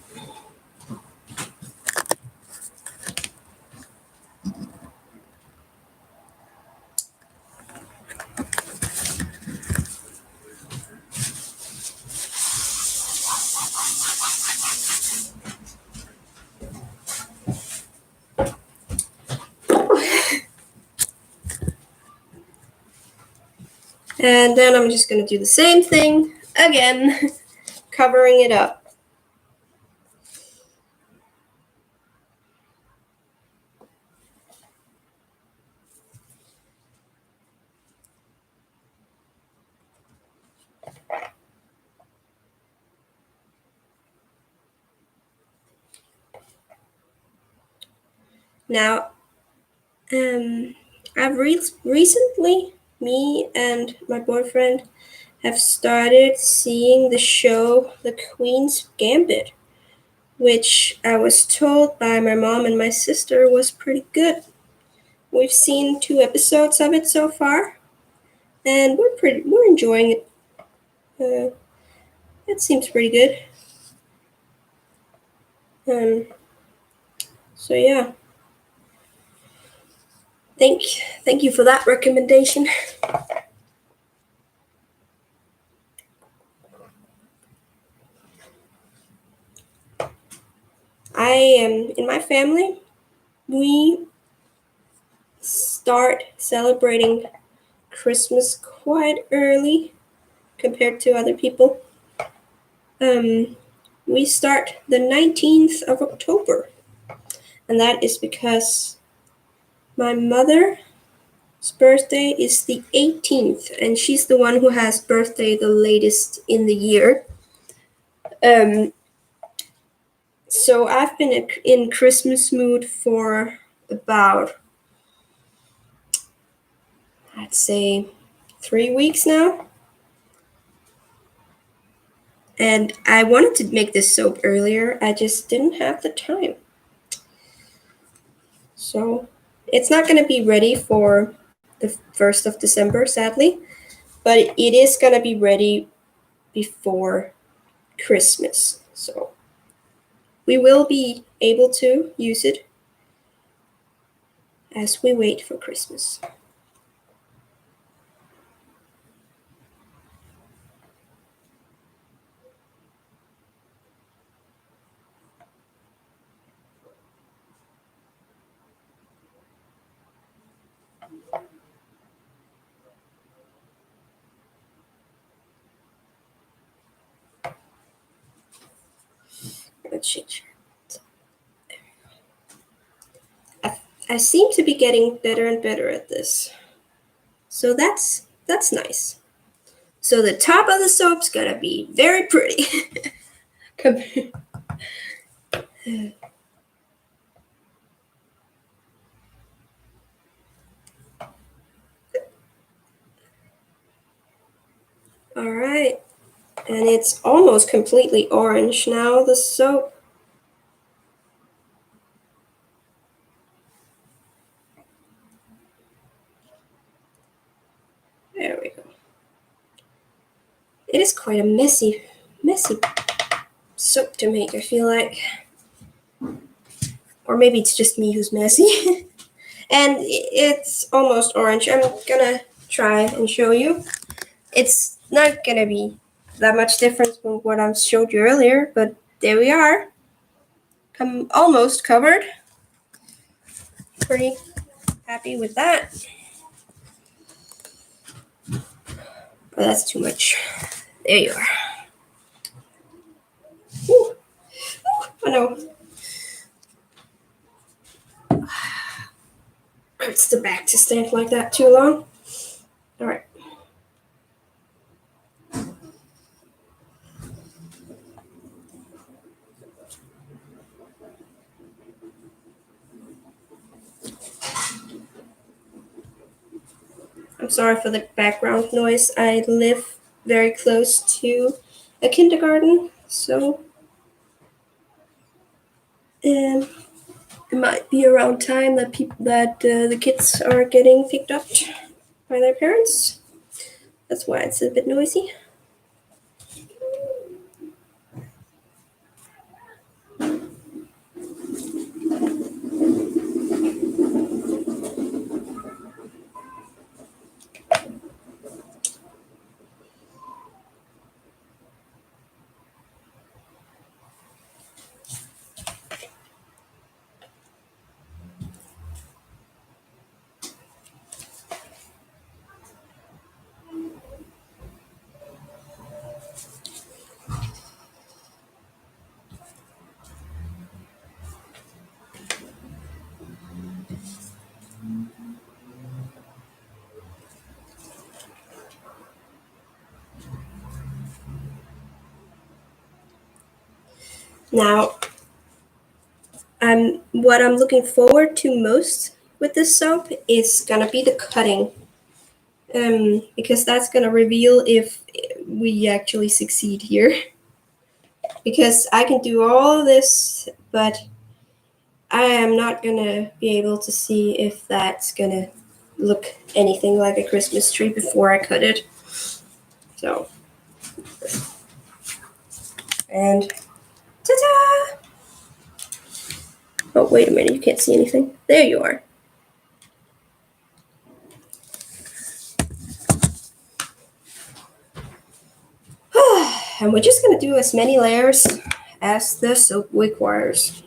And then I'm just gonna do the same thing again, covering it up. Now, I've recently, me and my boyfriend have started seeing the show The Queen's Gambit, which I was told by my mom and my sister was pretty good. We've seen 2 episodes of it so far, and we're enjoying it. It seems pretty good. So yeah. Thank you for that recommendation. I am in my family. We start celebrating Christmas quite early compared to other people. We start the 19th of October, and that is because my mother's birthday is the 18th, and she's the one who has birthday the latest in the year. So I've been in Christmas mood for about, I'd say, 3 weeks now. And I wanted to make this soap earlier, I just didn't have the time. So it's not going to be ready for the 1st of December, sadly, but it is going to be ready before Christmas. So we will be able to use it as we wait for Christmas. Let's change. I seem to be getting better and better at this. So that's nice. So the top of the soap's gonna be very pretty. All right, and it's almost completely orange now, the soap. There we go. It is quite a messy soap to make, I feel like. Or maybe it's just me who's messy. And it's almost orange. I'm gonna try and show you. It's not gonna be that much different from what I showed you earlier, but there we are. I'm almost covered. Pretty happy with that. But that's too much. There you are. Ooh. Oh no. Hurts the back to stand like that too long. Alright. I'm sorry for the background noise. I live very close to a kindergarten, so it might be around time that the kids are getting picked up by their parents. That's why it's a bit noisy. Now, what I'm looking forward to most with this soap is gonna be the cutting, because that's gonna reveal if we actually succeed here. Because I can do all of this, but I am not gonna be able to see if that's gonna look anything like a Christmas tree before I cut it. So, and ta-da! Oh, wait a minute, you can't see anything. There you are. And we're just gonna do as many layers as the soap requires.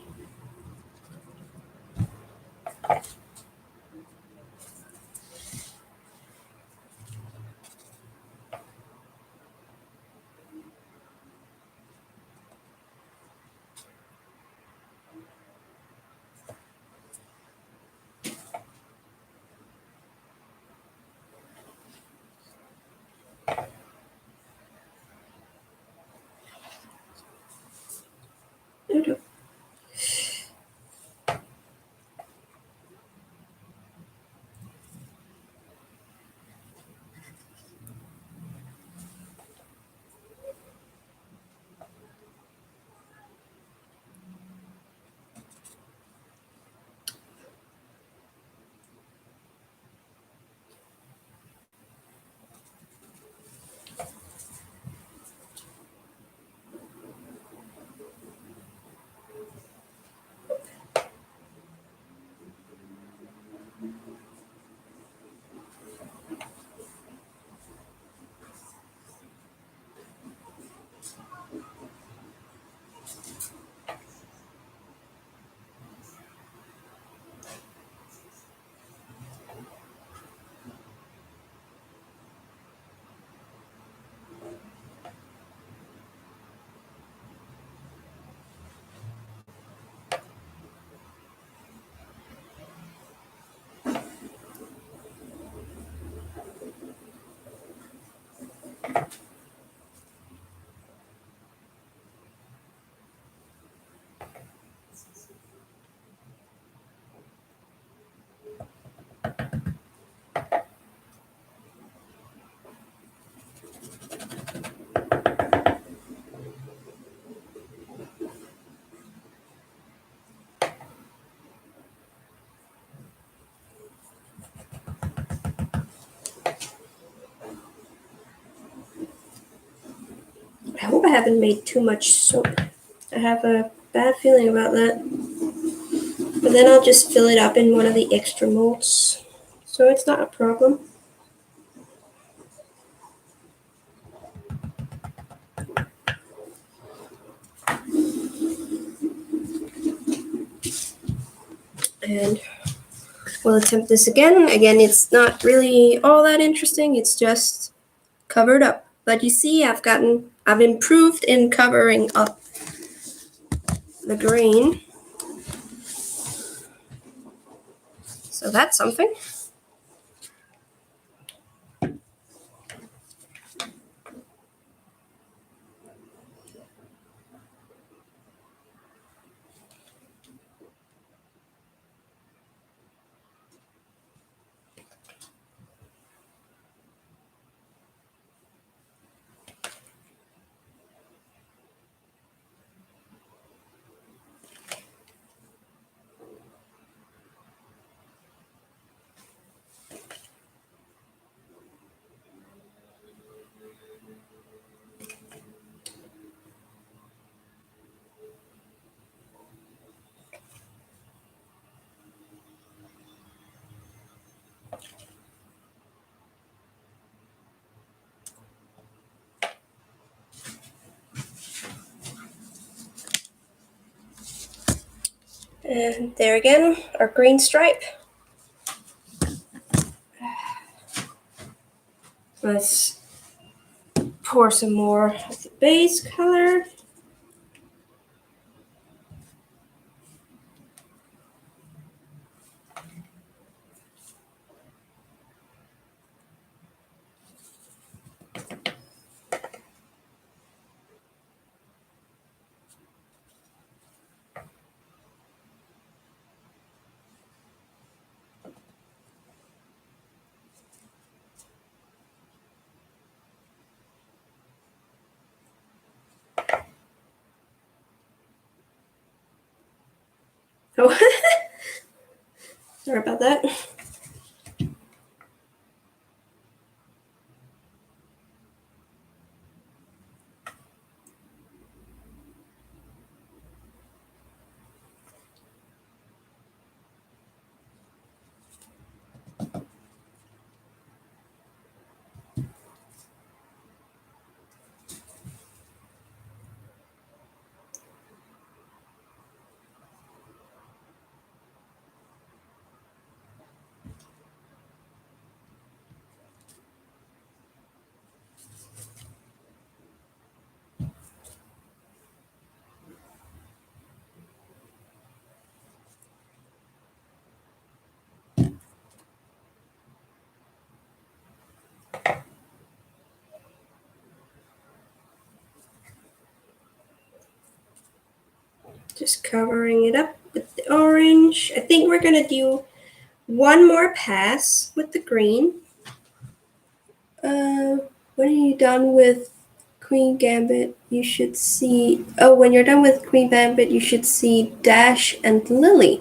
I hope I haven't made too much soap. I have a bad feeling about that. But then I'll just fill it up in one of the extra molds. So it's not a problem. And we'll attempt this again. Again, it's not really all that interesting. It's just covered up. But you see, I've improved in covering up the green. So that's something. And there again, our green stripe. Let's pour some more of the base color. Oh, sorry about that. Just covering it up with the orange. I think we're gonna do one more pass with the green. When are you done with Queen Gambit? You should see. Oh, when you're done with Queen Gambit, you should see Dash and Lily.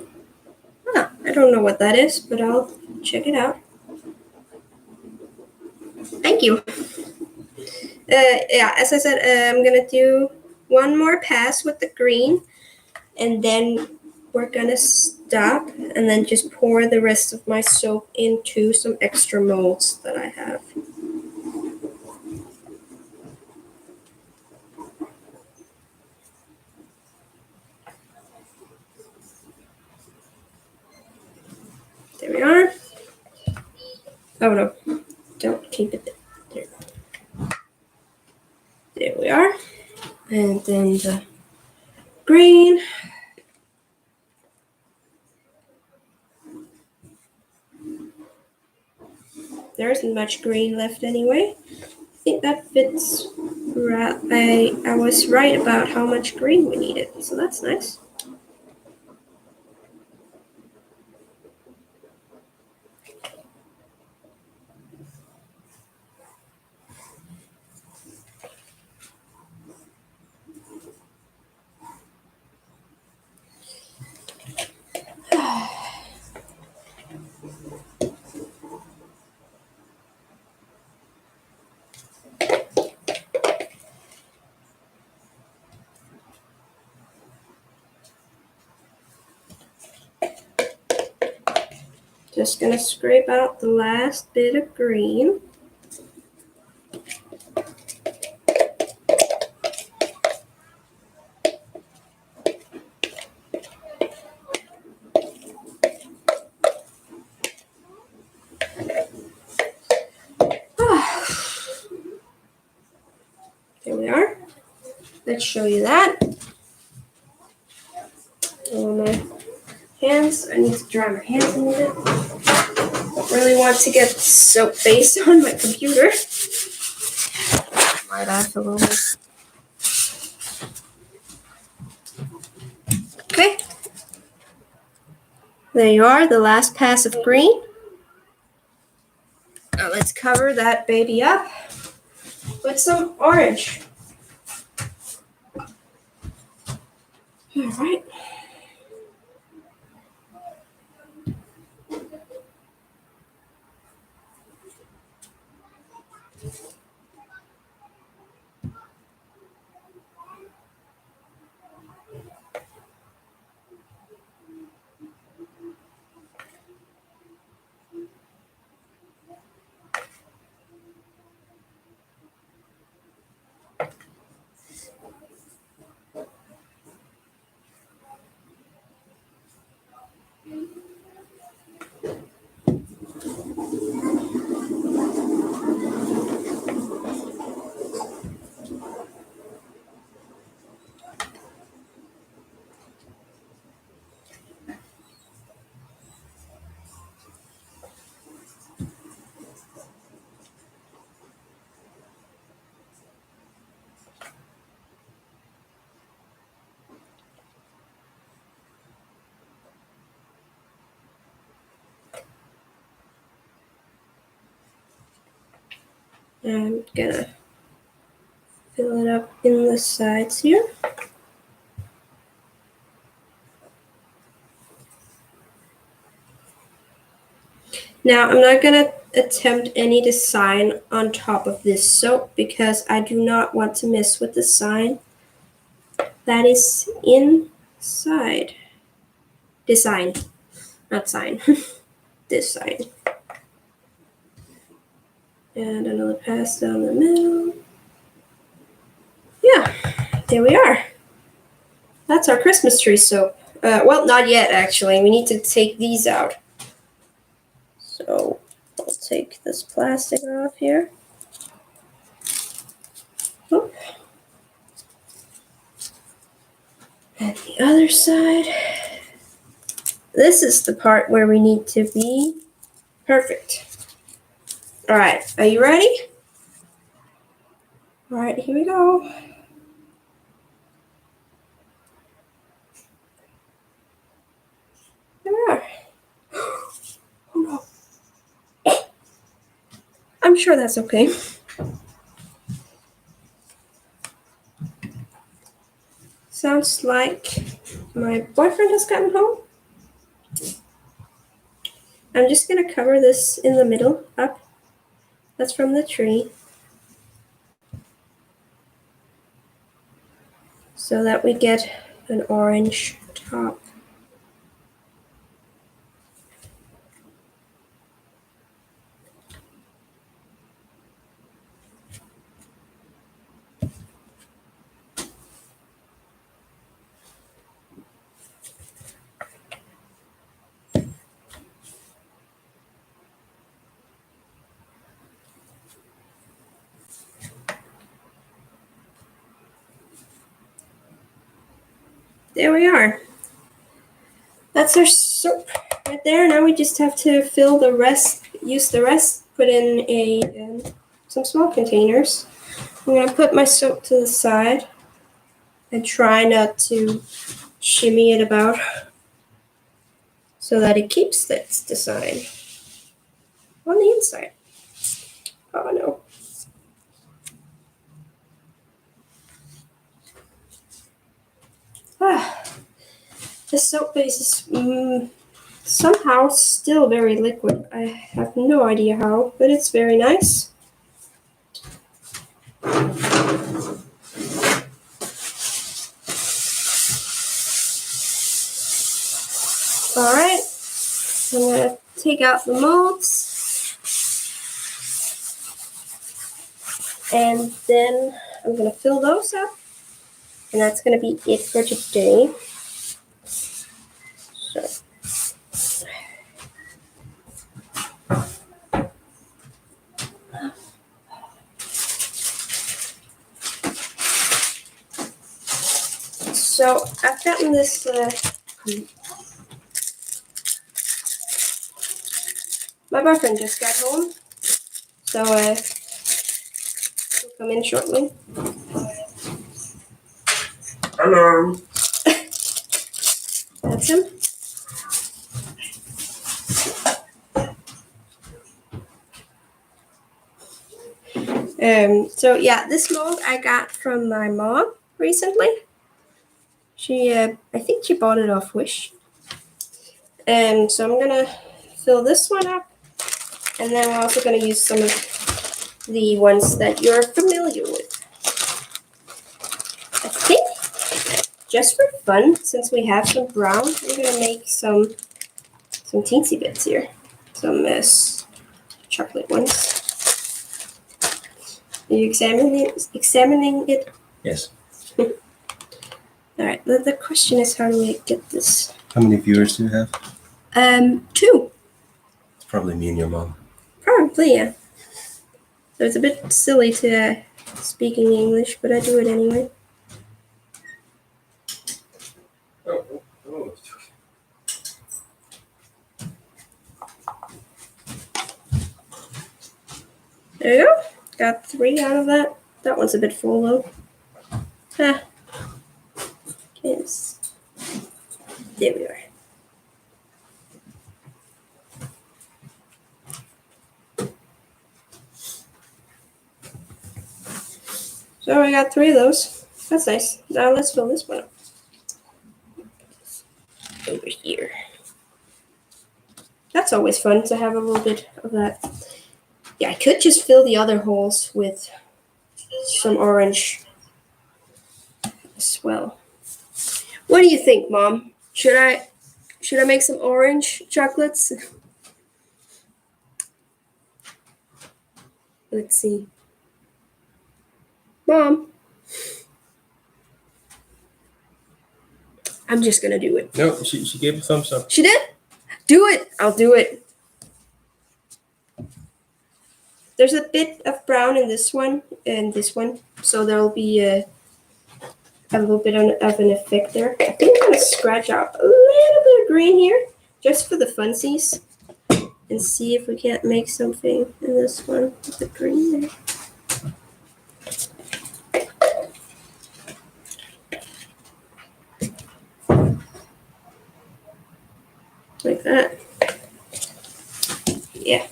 I don't know what that is, but I'll check it out. Thank you. Yeah, as I said, I'm gonna do one more pass with the green, and then we're gonna stop and then just pour the rest of my soap into some extra molds that I have. There we are. Oh no, don't keep it there. There we are. And then the green. There isn't much green left anyway. think that fits. I was right about how much green we needed, so that's nice. Just gonna scrape out the last bit of green. There we are. Let's show you that. On my hands, I need to dry my hands a little bit. Don't really want to get soap base on my computer. Right off a little bit. Okay. There you are, the last pass of green. Now let's cover that baby up with some orange. All right. I'm gonna fill it up in the sides here. Now I'm not gonna attempt any design on top of this soap because I do not want to mess with the sign that is inside. Design, not sign. Design. And another pass down the middle. Yeah, there we are. That's our Christmas tree soap. Well, not yet actually. We need to take these out. So I'll take this plastic off here. Oh. And the other side. This is the part where we need to be perfect. All right, are you ready? All right, here we go. There we are. Oh no. I'm sure that's okay. Sounds like my boyfriend has gotten home. I'm just gonna cover this in the middle up. That's from the tree. So that we get an orange top. There we are. That's our soap right there. Now we just have to fill the rest, use the rest, put in a some small containers. I'm going to put my soap to the side and try not to shimmy it about so that it keeps its design on the inside. Oh no. The soap base is somehow still very liquid. I have no idea how, but it's very nice. Alright, I'm going to take out the molds. And then I'm going to fill those up. And that's going to be it for today. So I've gotten this my boyfriend just got home, so he'll come in shortly. Hello. That's him. So yeah, this mold I got from my mom recently. She, I think she bought it off Wish. So I'm gonna fill this one up, and then we're also gonna use some of the ones that you're familiar with. I think, just for fun, since we have some brown, we're gonna make some teensy bits here, some chocolate ones. Are you examining it? Yes. All right. The question is, how do we get this? How many viewers do you have? 2. It's probably me and your mom. Probably, yeah. So it's a bit silly to speak in English, but I do it anyway. There you go. Got 3 out of that. That one's a bit full though. Yes. There we are. So I got 3 of those. That's nice. Now let's fill this one up. Over here. That's always fun to have a little bit of that. Yeah, I could just fill the other holes with some orange as well. What do you think, Mom? Should I make some orange chocolates? Let's see. Mom. I'm just gonna do it. No, she gave a thumbs up. She did? Do it. I'll do it. There's a bit of brown in this one and this one, so there'll be a little bit of an effect there. I think I'm gonna scratch out a little bit of green here, just for the funsies, and see if we can't make something in this one with the green there. Like that. Yeah.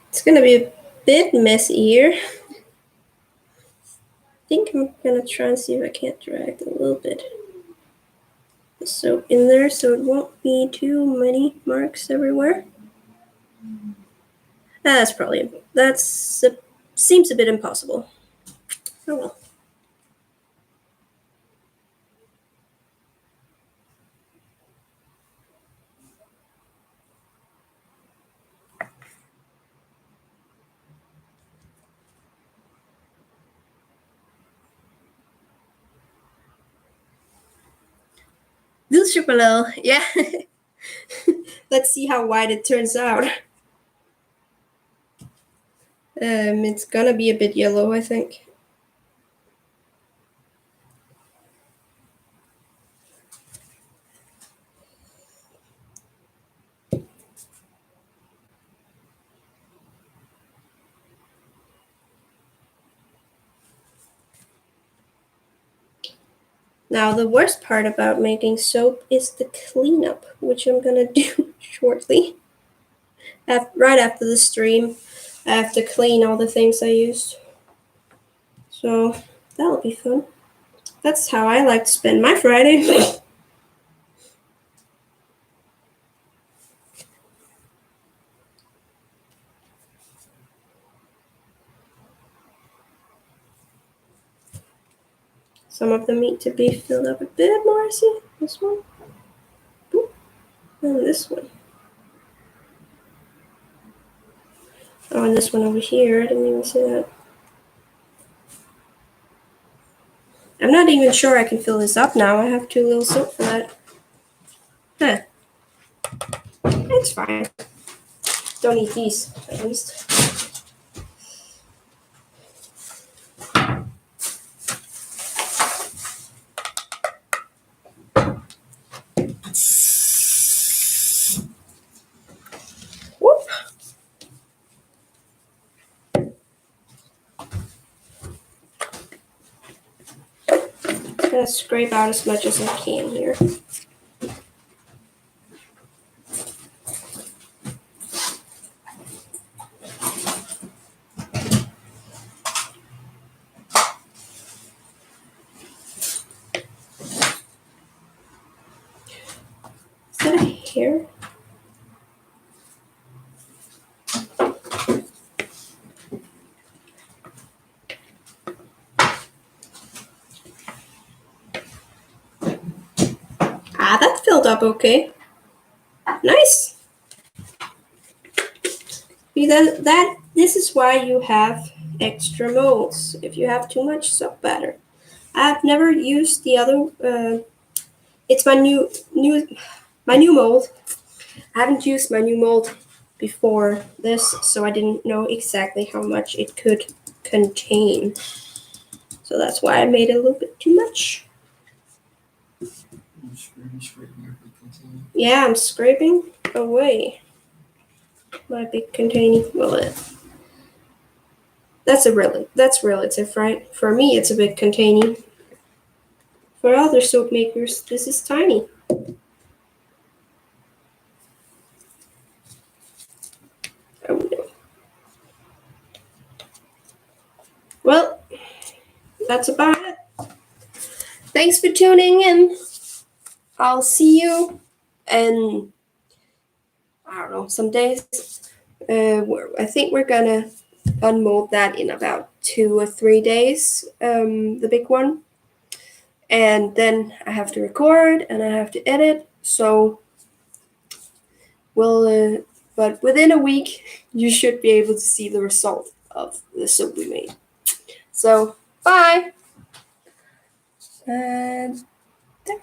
It's gonna be a bit messy here. think I'm gonna try and see if I can't drag a little bit the soap in there so it won't be too many marks everywhere. That's probably, seems a bit impossible. Oh well. Blue chocolate, yeah. Let's see how white it turns out. It's gonna be a bit yellow, I think. Now, the worst part about making soap is the cleanup, which I'm gonna do shortly. Right after the stream, I have to clean all the things I used. So, that'll be fun. That's how I like to spend my Friday. Some of them need to be filled up a bit more, see? This one. And this one. Oh, and this one over here. I didn't even see that. I'm not even sure I can fill this up now. I have too little soap for that. Huh. It's fine. Don't need these, at least. Whoop. I'm gonna scrape out as much as I can here. Is that a hair? Ah, that filled up okay. Nice. See, this is why you have extra molds. If you have too much soap batter. I've never used the other. It's my new mold. I haven't used my new mold before this, so I didn't know exactly how much it could contain. So that's why I made it a little bit too much. Yeah, I'm scraping away my big containing. Well, that's relative, right? For me, it's a big containing. For other soap makers, this is tiny. Oh no. Well, that's about it. Thanks for tuning in. I'll see you in, I don't know, some days. I think we're gonna unmold that in about 2 or 3 days, the big one. And then I have to record and I have to edit. So but within a week, you should be able to see the result of the soap we made. So, bye! And there.